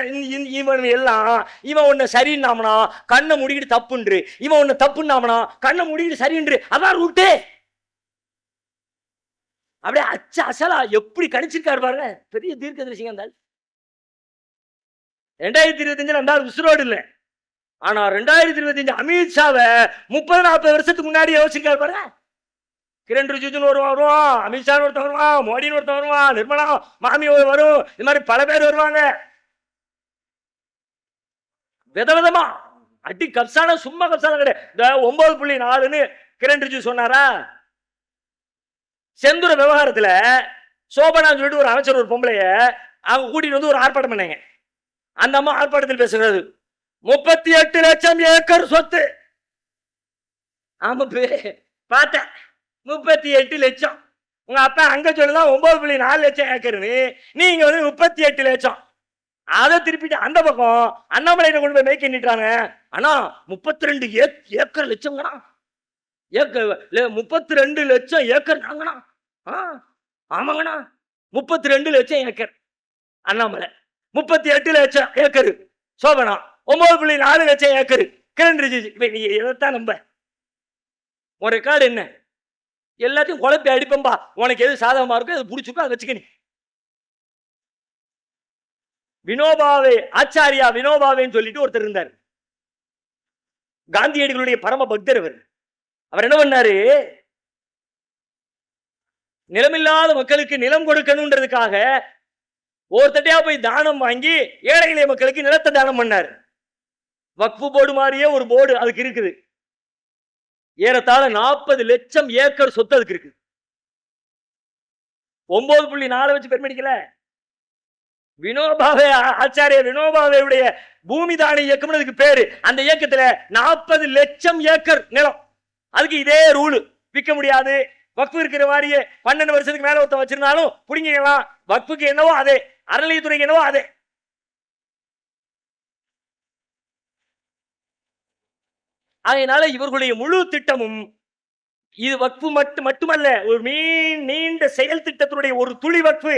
இவன் எல்லாம் இவன் ஒன்னு சரின்னாமனா கண்ணை முடிக்கிட்டு தப்புன்று, இவன் ஒன்னு தப்புன்னாமனா கண்ணை முடிக்கிட்டு சரின்று. அதான் ரூட்டே. அப்படியே அசலா எப்படி கணிச்சிருக்காரு பாருங்க. பெரிய தீர்க்கதரிசிங்க அந்த 2025 அந்த ஆள் உசுரோடு இல்லை. ஆனா 2025 அமித்ஷாவை 30-40 வருஷத்துக்கு முன்னாடி யோசிச்சிருக்காரு பாருங்க. கிரண் ரிஜிஜுன்னு வருவான், அமித்ஷா ஒருத்தன் வருவான், மோடின்னு ஒருத்தன் வருவான், நிர்மலா மாமி வரும், இது மாதிரி பல பேர் வருவாங்க. விதவிதமா அடி கப்சான சும்மா கப்சான கிடையாது. இந்த 9.4ன்னு கிரண் ரிஜிஜு சொன்னாரா? செந்துர விவகாரத்துல சோபனான்னு சொல்லிட்டு ஒரு அமைச்சர் ஒரு பொம்பளைய அவங்க கூட்டிட்டு வந்து ஒரு ஆர்ப்பாட்டம் பண்ணாங்க. அந்த அம்மா ஆர்ப்பாட்டத்தில் பேசுகிறது 38 லட்சம் ஏக்கர் சொத்து. ஆமா பார்த்தேன், 38 லட்சம். உங்க அப்பா அங்க சொல்லுதான் 9.4 லட்சம் ஏக்கர்னு, நீங்க வந்து 38 லட்சம். அதை திருப்பிட்டு அந்த பக்கம் அண்ணாமலையை கொண்டு போய் மேய்க்க நிட்டாங்க. ஆனா 32 ஏக்கர் லட்சம்ங்கண்ணா, 32 லட்சம் ஏக்கர் நாங்கண்ணா. ஆமாங்கண்ணா 32 லட்சம் ஏக்கர் அண்ணாமலை, 38 லட்சம் ஏக்கர் சோபனா, 9.4 லட்சம் ஏக்கர் கிரண் ரிஜிஜு. நீ எதைத்தான் நம்ப? உன் ரெக்கார்டு என்ன? எல்லாத்தையும் குழப்பி அடிப்பம்பா. உனக்கு எது சாதகமா இருக்கோ அதை பிடிச்சிக்கோ, அதை வச்சுக்க. நீ வினோபாவே ஆச்சாரியா வினோபாவேன்னு சொல்லிட்டு ஒருத்தர் இருந்தார். காந்தியடிகளுடைய பரம பக்தர் அவர். அவர் என்ன பண்ணாரு, நிலமில்லாத மக்களுக்கு நிலம் கொடுக்கணும்ன்றதுக்காக ஒருத்தட்டையா போய் தானம் வாங்கி ஏழை எளிய மக்களுக்கு நிலத்தை தானம் பண்ணார். வக்ஃபு போர்டு மாதிரியே ஒரு போர்டு அதுக்கு இருக்குது. ஏறத்தாழ 40 லட்சம் ஏக்கர் சொத்து அதுக்கு இருக்கு. 9.4 வச்சு பெருமடிக்கல. வினோபாவே ஆச்சாரிய வினோபாவேவுடைய பூமி தான இயக்கம் அதுக்கு பேரு. அந்த இயக்கத்துல 40 லட்சம் ஏக்கர் நிலம். அதுக்கு இதே ரூல், விற்க முடியாது. வக்ஃபு இருக்கிற மாதிரியே 12 வருஷத்துக்கு மேல ஒருத்தன் வச்சிருந்தாலும் புடிங்கிக்கலாம். வக்ஃபுக்கு என்னவோ அதே, அறநிலையத்துறைக்கு என்னவோ அதே. அதனால இவர்களுடைய முழு திட்டமும் இது வக்ஃபு மட்டுமல்ல, ஒரு நீண்ட செயல் திட்டத்தினுடைய ஒரு துளி வக்ஃபு.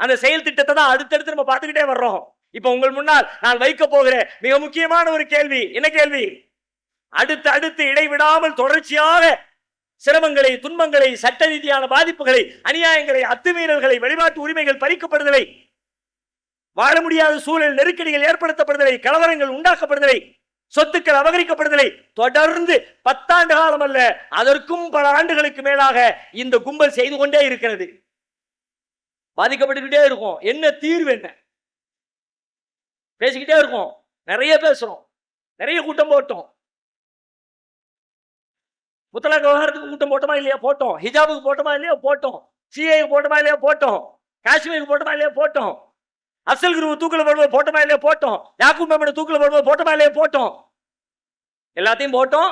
அந்த செயல் திட்டத்தை தான் அடுத்தடுத்து நம்ம பார்த்துக்கிட்டே வர்றோம். இப்ப உங்கள் முன்னால் நான் வைக்க போகிற மிக முக்கியமான ஒரு கேள்வி, என்ன கேள்வி? அடுத்து இடைவிடாமல் தொடர்ச்சியாக சிரமங்களை, துன்பங்களை, சட்ட ரீதியான பாதிப்புகளை, அநியாயங்களை, அத்துமீறல்களை, வெளிநாட்டு உரிமைகள் பறிக்கப்படுதலை, வாழ முடியாத சூழல் நெருக்கடிகள் ஏற்படுத்தப்படுதலை, கலவரங்கள் உண்டாக்கப்படுதலை, சொத்துக்கள் அபகரிக்கப்படுதலை தொடர்ந்து 10 ஆண்டு காலம் அல்ல, அதற்கும் பல ஆண்டுகளுக்கு மேலாக இந்த கும்பல் செய்து கொண்டே இருக்கிறது. பாதிக்கப்பட்டுக்கிட்டே இருக்கும். என்ன தீர்வு? என்ன பேசிக்கிட்டே இருக்கும். நிறைய பேசுறோம், நிறைய கூட்டம் போட்டோம். முத்தலாக் விவகாரத்துக்கு கூட்டம் போட்டோமா இல்லையா? போட்டோம். ஹிஜாபுக்கு போட்டோமா இல்லையா? போட்டோம். சிஏக்கு போட்டோமா இல்லையா? போட்டோம். காஷ்மீருக்கு போட்டோமா இல்லையா? போட்டோம். அப்சல் குரு தூக்கில போடும்போது போட்டோமா இல்லையா? போட்டோம். யாக்கூப் மெமனை தூக்கில போடும்போது போட்டோமா இல்லையா? போட்டோம். எல்லாத்தையும் போட்டோம்.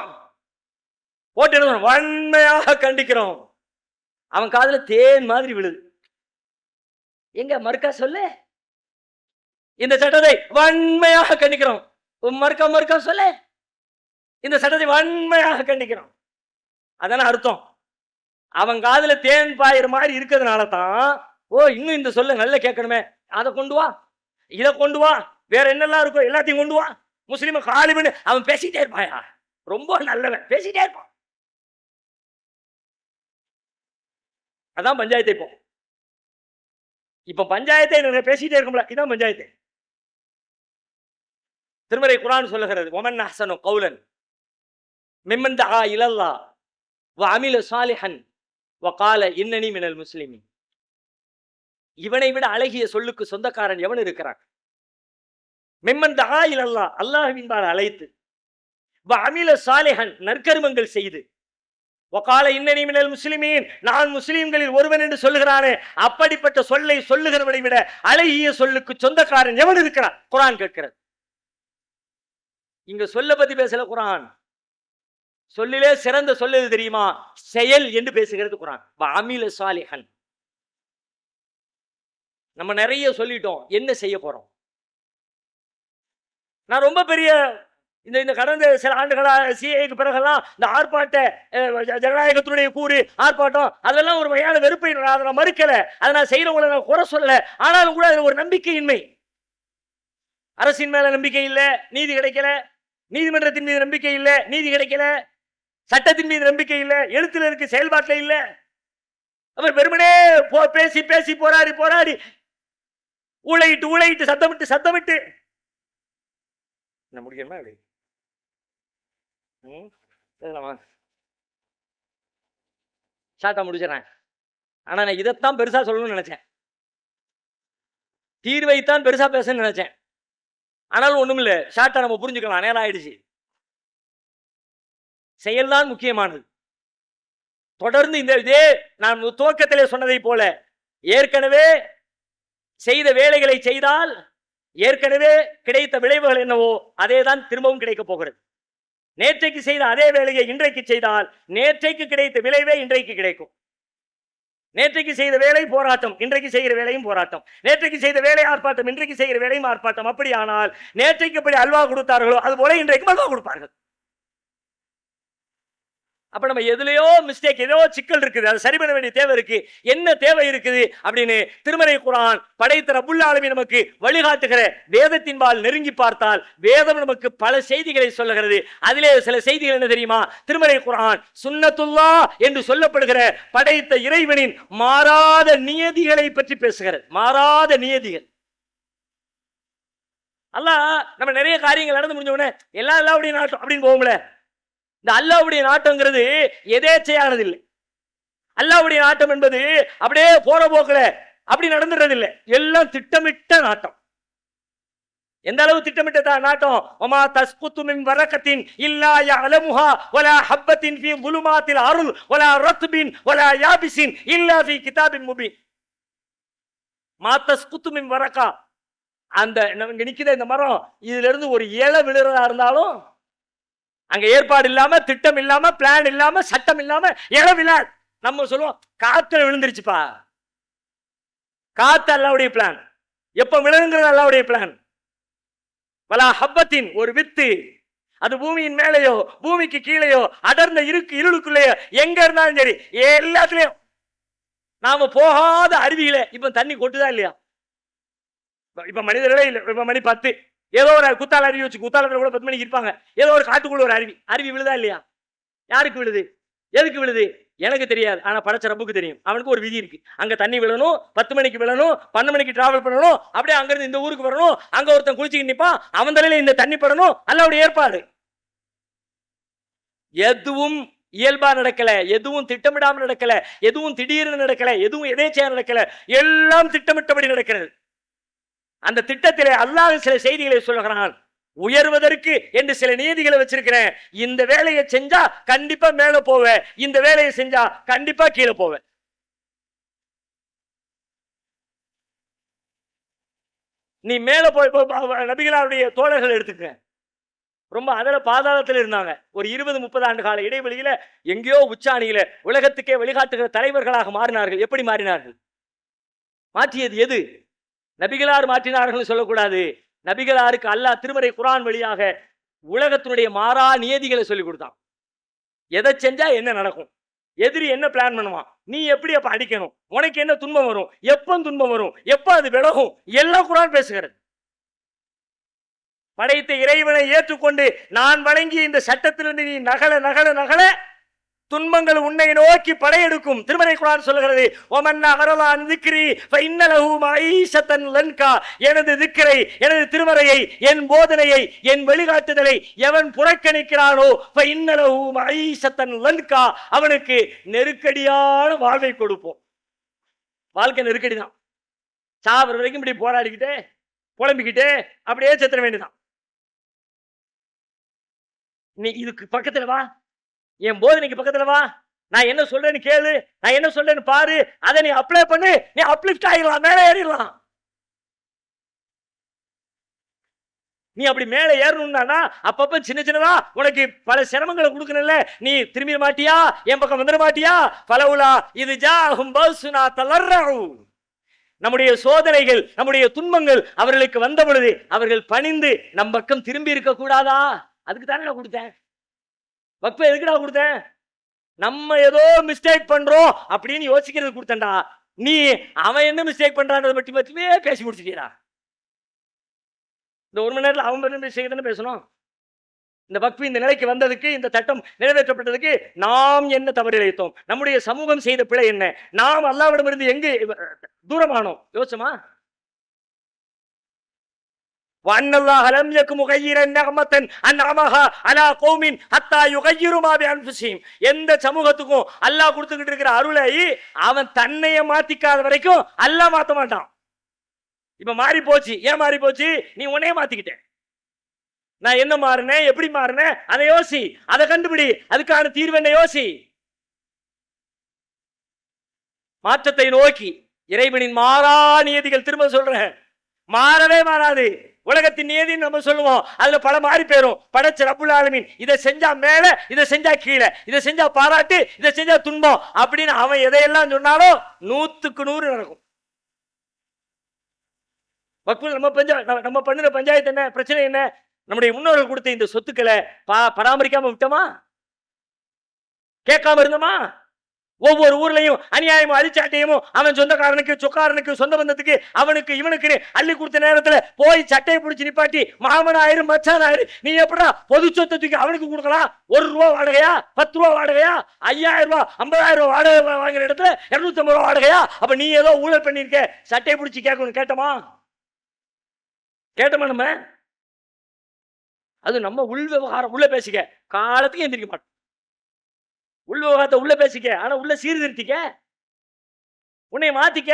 போட்டு வன்மையாக கண்டிக்கிறோம். அவன் காதுல தேன் மாதிரி விழுது. எங்க மறுக்கா சொல்லு, இந்த சட்டத்தை வன்மையாக கண்டிக்கிறோம். மறுக்கா சொல்லு, இந்த சட்டத்தை வன்மையாக கண்டிக்கிறோம். அதான அர்த்தம். அவன் காதுல தேன் பாயிற மாதிரி இருக்கிறதுனால தான், ஓ இன்னும் இந்த சொல்ல நல்ல கேட்கணுமே, அதை கொண்டு வா, இதை கொண்டு வா, வேற என்னெல்லாம் இருக்கோ எல்லாத்தையும் கொண்டு வா. முஸ்லீம் காலிமன் அவன் பேசிட்டே இருப்பாயா, ரொம்ப நல்லவன், பேசிட்டே இருப்பான். அதான் பஞ்சாயத்து. இப்ப பஞ்சாயத்தை பேசிட்டே இருக்கும்ல, இதான் பஞ்சாயத்து. திருமறை குர்ஆன் சொல்லுகிறது, வமன் அஹ்ஸனு கௌலன் மிம்மன் தஆ இலல்லாஹ் வ அமில சாலிஹன் வ கால இன்னனி மினல் முஸ்லிமீன். இவனை விட அழகிய சொல்லுக்கு சொந்தக்காரன் எவன் இருக்கிறான்? மிம்மன் தஆ இலல்லாஹ், அல்லாஹ்வின்பால் அழைத்து, வ அமில சாலிஹன், நற்கர்மங்கள் செய்து, வகால இன்னனி மினல் முஸ்லிமீன், நான் முஸ்லிம்களில் ஒருவன் என்று சொல்லுகிறானே, அப்படிப்பட்ட சொல்லை சொல்லுகிறவனை விட அழகிய சொல்லுக்கு சொந்தக்காரன் எவன் இருக்கிறான்? குர்ஆன் கேட்கிறது. இங்க சொல்ல பத்தி பேசல குர்ஆன். சொல்லிலே சிறந்த சொல்லது தெரியுமா? செயல் என்று பேசுகிறது குர்ஆன். அமில சாலிஹன். நம்ம நிறைய சொல்லிட்டோம், என்ன செய்ய போறோம்? நான் ரொம்ப பெரிய இந்த கடந்த சில ஆண்டுகளாக சிஏக்கு பிறகெல்லாம் இந்த ஆர்ப்பாட்ட ஜனநாயகத்தினுடைய கூறு ஆர்ப்பாட்டம் அதெல்லாம் ஒரு வகையான வெறுப்பை அதை நான் மறுக்கல, அதை நான் செய்யறவங்களை நான் குறை சொல்லல. ஆனாலும் கூட அதுல ஒரு நம்பிக்கையின்மை. அரசின் மேல நம்பிக்கை இல்லை, நீதி கிடைக்கல. நீதிமன்றத்தின் மீது நம்பிக்கை இல்லை, நீதி கிடைக்கல. சட்டத்தின் மீது நம்பிக்கை இல்லை, எழுத்துல இருக்கு, செயல்பாட்டில் இல்லை. அவர் வெறுமனே பேசி பேசி போராடி ஊழையிட்டு சத்தமிட்டு என்ன முடியுமா? ஷார்ட்டா முடிச்சிடறேன். ஆனா நான் இதைத்தான் பெருசா சொல்லணும்னு நினைச்சேன், தீர்வைத்தான் பெருசா பேசணும்னு நினைச்சேன். ஆனாலும் ஒண்ணும் இல்லை, ஷார்ட்டா நம்ம புரிஞ்சுக்கலாம், நேரம் ஆயிடுச்சு. செயல்தான் முக்கியமானது. தொடர்ந்து இதே நான் துவக்கத்திலே சொன்னதை போல, ஏற்கனவே செய்த வேலைகளை செய்தால் ஏற்கனவே கிடைத்த விளைவுகள் என்னவோ அதேதான் திரும்பவும் கிடைக்க போகிறது. நேற்றைக்கு செய்த அதே வேலையை இன்றைக்கு செய்தால் நேற்றைக்கு கிடைத்த விளைவே இன்றைக்கு கிடைக்கும். நேற்றைக்கு செய்த வேலை போராட்டம், இன்றைக்கு செய்கிற வேலையும் போராட்டம். நேற்றைக்கு செய்த வேலை ஆர்ப்பாட்டம், இன்றைக்கு செய்கிற வேலையும் ஆர்ப்பாட்டம். அப்படியானால் நேற்றைக்கு எப்படி அல்வா கொடுத்தார்களோ அது போல இன்றைக்கும் அல்வா கொடுப்பார்கள். அப்ப நம்ம எதுலையோ மிஸ்டேக், ஏதோ சிக்கல் இருக்குது, அது சரி பண்ண வேண்டிய தேவை இருக்கு. என்ன தேவை இருக்குது அப்படின்னு திருமறை குர்ஆன் படைத்த ரப்புல் ஆலமீன் நமக்கு வழிகாட்டுகிற வேதத்தின்பால் நெருங்கி பார்த்தால் வேதம் நமக்கு பல செய்திகளை சொல்லுகிறது. அதிலே சில செய்திகள் என்ன தெரியுமா? திருமறை குர்ஆன் சுன்னத்துல்லாஹ் என்று சொல்லப்படுகிற படைத்த இறைவனின் மாறாத நியதிகளை பற்றி பேசுகிறது. மாறாத நியதிகள். அல்லாஹ் நம்ம நிறைய காரியங்கள் நடந்து முடிஞ்ச உடனே எல்லாம் அல்லாஹ்வுடைய நாட்டம் அப்படின்னு போகும்ல. இந்த அல்லாஹ்வுடைய நாட்டம்ங்கிறது எதேச்சையானது இல்லை. அல்லாஹ்வுடைய நாட்டம் என்பது அப்படியே போற போக்குல அப்படி நடந்துறது இல்லை. எல்லாம் திட்டமிட்ட நாட்டம். எந்த அளவு திட்டமிட்ட நாட்டம்? வமா தஸ்குத்து மின் வரகத்தின் இல்லா யஅலமுஹா வலா ஹப்பத்தின் ஃபீ ظுலுமாத்தில் அருள் வலா ரத்பின் வலா யாபிசின் இல்லா ஃபீ கிதாபின் முபீன். மா தஸ்குத்து மின் வரகா, அந்த இங்க நிக்கிற இந்த மரம், இதுல இருந்து ஒரு இலை விழுறதா இருந்தாலும் அங்க ஏற்பாடு இல்லாம, திட்டம் இல்லாம, பிளான் இல்லாம, சட்டம் இல்லாம இலை விழாது. நம்ம சொல்லுவோம் காத்துல விழுந்துருச்சுப்பா. காத்து அல்லாஹ்வுடைய பிளான். எப்ப விழுங்குறது அல்லாஹ்வுடைய பிளான். வலா ஹப்பத்தின், ஒரு வித்து, அது பூமியின் மேலேயோ பூமிக்கு கீழேயோ அடர்ந்த இருளுக்குள்ளேயோ எங்க இருந்தாலும் சரி, எல்லாத்துலயும் நாம போகாத அருவியில இப்ப தண்ணி கொட்டுதா இல்லையா? இப்ப மனிதர்களே இல்லை. இப்ப மணி 10, ஏதோ ஒரு குத்தால அருவி வச்சு, குத்தாலத்துல கூட 10 மணிக்கு இருப்பாங்க. ஏதோ ஒரு காட்டுக்குள்ள ஒரு அருவி விழுதா இல்லையா? யாருக்கு விழுது? எதுக்கு விழுது? எனக்கு தெரியாது. ஆனா படைச்ச ரப்புக்கு தெரியும். அவனுக்கு ஒரு விதி இருக்கு. அங்க தண்ணி விழணும், 10 மணிக்கு விழணும், 12 மணிக்கு டிராவல் பண்ணணும், அப்படியே அங்க இருந்து இந்த ஊருக்கு வரணும், அங்க ஒருத்தன் குளிச்சுக்கிட்டு நிப்பான், அவன் தலையில இந்த தண்ணி படணும். அல்லாஹ்வுடைய ஏற்பாடு. எதுவும் இயல்பா நடக்கல, எதுவும் திட்டமிடாம நடக்கல, எதுவும் திடீர்னு நடக்கல, எதுவும் எதேச்சையா நடக்கல, எல்லாம் திட்டமிட்டபடி நடக்கிறது. அந்த திட்டத்திலே அல்லாஹ் சில செய்திகளை சொல்லுகிறான். உயர்வதற்கு என்று சில நீதிகளை வச்சிருக்கிறேன். இந்த வேலையை செஞ்சா கண்டிப்பா மேல போவேன், இந்த வேலையை செஞ்சா கண்டிப்பா கீழே போவேன். நீ மேல போய் நபிகளாருடைய தோழர்கள் எடுத்துக்க, ரொம்ப அதில பாதாளத்தில் இருந்தாங்க. ஒரு 20-30 ஆண்டு கால இடைவெளியில எங்கேயோ உச்சாணியில உலகத்துக்கே வழிகாட்டுகிற தலைவர்களாக மாறினார்கள். எப்படி மாறினார்கள்? மாற்றியது எது? நபிகளார் மாற்றினார்கள் சொல்லக்கூடாது. நபிகளாருக்கு அல்லாஹ் திருமறை குர்ஆன் வழியாக உலகத்தினுடைய மாறா நியதிகளை சொல்லி கொடுத்தான். எதை செஞ்சா என்ன நடக்கும், எதிரி என்ன பிளான் பண்ணுவான், நீ எப்படி அப்ப அடிக்கணும், உனக்கு என்ன துன்பம் வரும், எப்ப துன்பம் வரும், எப்ப அது விலகும், எல்லாம் குர்ஆன் பேசுகிறது. படைத்த இறைவனை ஏற்றுக்கொண்டு நான் வழங்கிய இந்த சட்டத்திலிருந்து நீ நகல துன்பங்கள் உன்னை நோக்கி படையெடுக்கும். திருமறை குர்ஆன் சொல்கிறது, ஒமன்னா அரலான் திக்ரி ஃபஇன்ன லஹு மஈஷத்தன் லன்கா. எனது திக்ரை, எனது திருமறையை, என் போதனையை, என் வழிகாட்டுதலை எவன் புறக்கணிக்கிறானோ ஃபஇன்ன லஹு மஈஷத்தன் லன்கா, அவனுக்கு நெருக்கடியான வாழ்வை கொடுப்போம். வாழ்க்கை நெருக்கடி தான். சாவர வரைக்கும் இப்படி போராடிக்கிட்டே புலம்பிக்கிட்டே அப்படியே செத்துற வேண்டியதான். நீ இதுக்கு பக்கத்துல வா, என் போதனைக்கு பக்கத்துல வா, நான் என்ன சொல்றேன்னு கேளு, நான் என்ன சொல்றேன்னு பாரு, அதை நீ அப்ளை பண்ணு, நீ அப்லிஃப்ட் ஆகிடலாம், மேலே ஏறிடலாம். நீ அப்படி மேலே ஏறணும்னா அப்பப்ப சின்ன சின்னதா உனக்கு பல சிரமங்களை கொடுக்கணும்ல, நீ திரும்பிட மாட்டியா, என் பக்கம் வந்துட மாட்டியா? பலவுலா இது ஜாஹும் பௌசுனா தலர்ரஹு. நம்முடைய சோதனைகள், நம்முடைய துன்பங்கள் அவர்களுக்கு வந்த பொழுது அவர்கள் பணிந்து நம் பக்கம் திரும்பி இருக்க கூடாதா? அதுக்கு தானே நான் கொடுத்தேன். வக்ஃபை எதுக்குடா கொடுத்தேன்? நம்ம ஏதோ மிஸ்டேக் பண்றோம் அப்படின்னு யோசிக்கிறது கொடுத்தேன்டா. நீ அவன் என்ன மிஸ்டேக் பண்றான்றதை மட்டுமே பேசி முடிச்சிட்டீரா? இந்த 1 மணி நேரத்தில் அவன் பண்ண மிஸ்டேக் தானே பேசணும். இந்த வக்ஃபு இந்த நிலைக்கு வந்ததுக்கு, இந்த சட்டம் நிறைவேற்றப்பட்டதுக்கு நாம் என்ன தவறு இழைத்தோம், நம்முடைய சமூகம் செய்த பிழை என்ன, நாம் அல்லாஹ்விடமிருந்து எங்கே தூரமானோம் யோசிச்சோமா? வஅன்னல்லாஹ லம் யகு முகய்யிரன் நிஅமத்தன் அன்அமஹா அலா கௌமின் ஹத்தா யுகய்யிரு மா பிஅன்ஃபுஸிஹிம். எந்த சமூகத்துக்கும் அல்லாஹ் கொடுத்துக்கிட்டு இருக்கிற அருளை அவன் தன்னையே மாத்திக்காத வரைக்கும் அல்லாஹ் மாத்த மாட்டான். இப்ப மாறி போச்சு. ஏன் மாறி போச்சு? நீ உன்னையே மாத்திக்கிட்ட. நான் என்ன மாறினேன், எப்படி மாறினேன், அதை யோசி, அதை கண்டுபிடி, அதுக்கான தீர்வு என்ன யோசி. மாற்றத்தை நோக்கி இறைவனின் மாறா நியதிகள், திரும்ப சொல்றேன், மாறவே மாறாது. உலகத்தின் நியதின்னு நம்ம சொல்லுவோம், அதுல பல மாறி போயிரும். படைச்ச ரப்புல் ஆலமீன் இதை செஞ்சா மேல, இதை செஞ்சா கீழே, இதை செஞ்சா பாராட்டு, இதை செஞ்சா துன்பம் அப்படின்னு அவன் எதையெல்லாம் சொன்னாலும் 100க்கு 100 நடக்கும். நம்ம பண்ணுற பஞ்சாயத்து என்ன பிரச்சனை? என்ன? நம்முடைய முன்னோர்கள் கொடுத்த இந்த சொத்துக்களை பராமரிக்காம விட்டோமா? கேட்காம இருந்தோமா? ஒவ்வொரு ஊர்லயும் அநியாயமும் அரிச்சாட்டையும் அவன் சொந்தக்காரனுக்கு, சொக்காரனுக்கு, சொந்த பந்தத்துக்கு, அவனுக்கு இவனுக்கு அள்ளி கொடுத்த நேரத்துல போய் சட்டையை பிடிச்சி நிப்பாட்டி மாமனாயிரும் மச்சானாயிரும், நீ எப்படா பொது சொத்துக்கு அவனுக்கு கொடுக்கலாம்? 1 ரூபா வாடகையா, 10 ரூபா வாடகையா, 5000 ரூபா 50,000 ரூபா வாடகை வாங்குற இடத்துல 250 ரூபா வாடகையா? அப்ப நீ ஏதோ ஊழல் பண்ணிருக்க, சட்டையை பிடிச்சி கேட்கணும். கேட்டோமா? நம்ம அது நம்ம உள் விவகாரம். உள்ள பேசிக்க, காலத்துக்கு எந்திரிக்க மாட்டோம். உள் விவகாரத்தை உள்ள பேசிக்க, ஆனா உள்ள சீர்திருத்திக்க, உன்னை மாத்திக்க.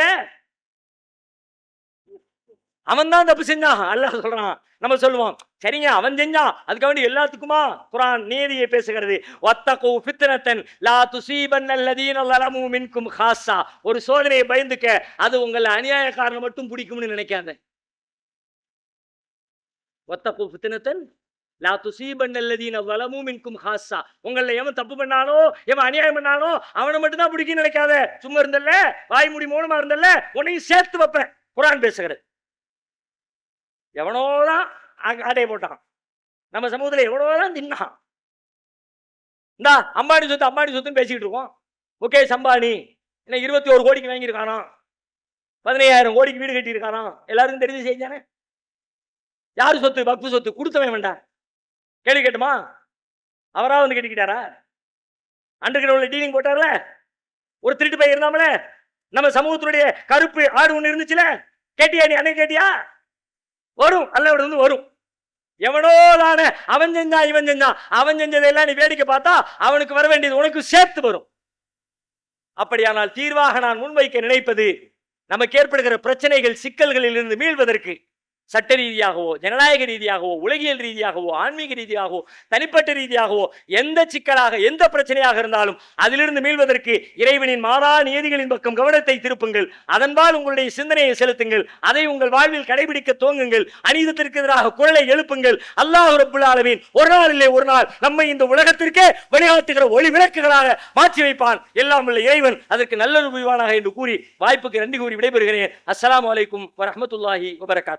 அவன் தான் தப்பு செஞ்சான், அல்லாஹ் சொல்றான். நம்ம சொல்லுவோம், சரிங்க அவன் செஞ்சான், அதுக்கு வேண்டி எல்லாத்துக்குமா? குர்ஆன் நீதியை பேசுகிறது. வத்தகு ஃபித்னத்தன் லா துஸீபன்னல்லதீன ஸலமூ மின்கும் ஹாஸா. ஒரு சோதனையை பயந்துக்க, அது உங்களை அநியாயக்காரனை மட்டும் பிடிக்கும்னு நினைக்காத. வத்தகு ஃபித்னத்தன் லா துஸீபன்னல்லதீன ஸலமூ மின்கும் ஹாஸா. உங்களை எவன் தப்பு பண்ணானோ, எவன் அநியாயம் பண்ணானோ அவனை மட்டும் தான் பிடிக்கும்னு நினைக்காத. சும்மா இருந்தல்ல, வாய் மூடி மௌனமா இருந்தல்ல, உன்னையும் சேர்த்து வைப்பேன். குர்ஆன் பேசுகிறது. எவனோதான் ஆட்டையை போட்டான், நம்ம சமூகத்தில் எவனோதான் தின்னான். இந்தா அம்பானி சொத்து அம்பானி சொத்துன்னு பேசிக்கிட்டு இருக்கோம். முகேஷ் அம்பானி என்ன 21 கோடிக்கு வாங்கியிருக்கானோ, 15,000 கோடிக்கு வீடு கட்டியிருக்கானோ, எல்லாருக்கும் தெரிஞ்சு செஞ்சானே. யாரு சொத்து? வக்ஃபு சொத்து. கொடுத்தவன் வேண்டாம், கேள்வி கேட்டுமா? அவரா வந்து கட்டிக்கிட்டாரா? அண்டர் கிரவுண்ட்ல டீலிங் போட்டார்ல, ஒரு திருட்டு பையன் இருந்தாமல, நம்ம சமூகத்தினுடைய கருப்பு ஆடு ஒண்ணு இருந்துச்சுல, கேட்டியா? நீ அன்னைக்கு கேட்டியா? வரும், அல்லோட இருந்து வரும். எவனோ தானே அவன் செஞ்சான் இவன் செஞ்சான், அவன் செஞ்சதெல்லாம் நீ வேடிக்கை பார்த்தா அவனுக்கு வர வேண்டியது உனக்கு சேர்த்து வரும். அப்படியானால் தீர்வாக நான் முன்வைக்க நினைப்பது, நமக்கு ஏற்படுகிற பிரச்சனைகள் சிக்கல்களில் இருந்து மீள்வதற்கு சட்ட ரீதியாகவோ, ஜனநாயக ரீதியாகவோ, உலகியல் ரீதியாகவோ, ஆன்மீக ரீதியாகவோ, தனிப்பட்ட ரீதியாகவோ, எந்த சிக்கலாக எந்த பிரச்சனையாக இருந்தாலும் அதிலிருந்து மீள்வதற்கு இறைவனின் மாறா நியதிகளின் பக்கம் கவனத்தை திருப்புங்கள். அதன்பால் உங்களுடைய சிந்தனையை செலுத்துங்கள். அதை உங்கள் வாழ்வில் கடைபிடிக்க துவங்குங்கள். அநீதத்திற்கு எதிராக குரலை எழுப்புங்கள். அல்லாஹ் ரப்புல் ஆலமீன் ஒரு நாள் இல்லை ஒரு நாள் நம்மை இந்த உலகத்திற்கே வழிகாட்டுகிற ஒளி விளக்குகளாக மாற்றி வைப்பான். எல்லாம் உள்ள இறைவன் அதற்கு நல்ல புரிவானாக என்று கூறி வாய்ப்புக்கு நன்றி கூறி விடைபெறுகிறேன். அஸ்ஸலாமு அலைக்கும் வரஹ்மத்துல்லாஹி வபரகாத்துஹு.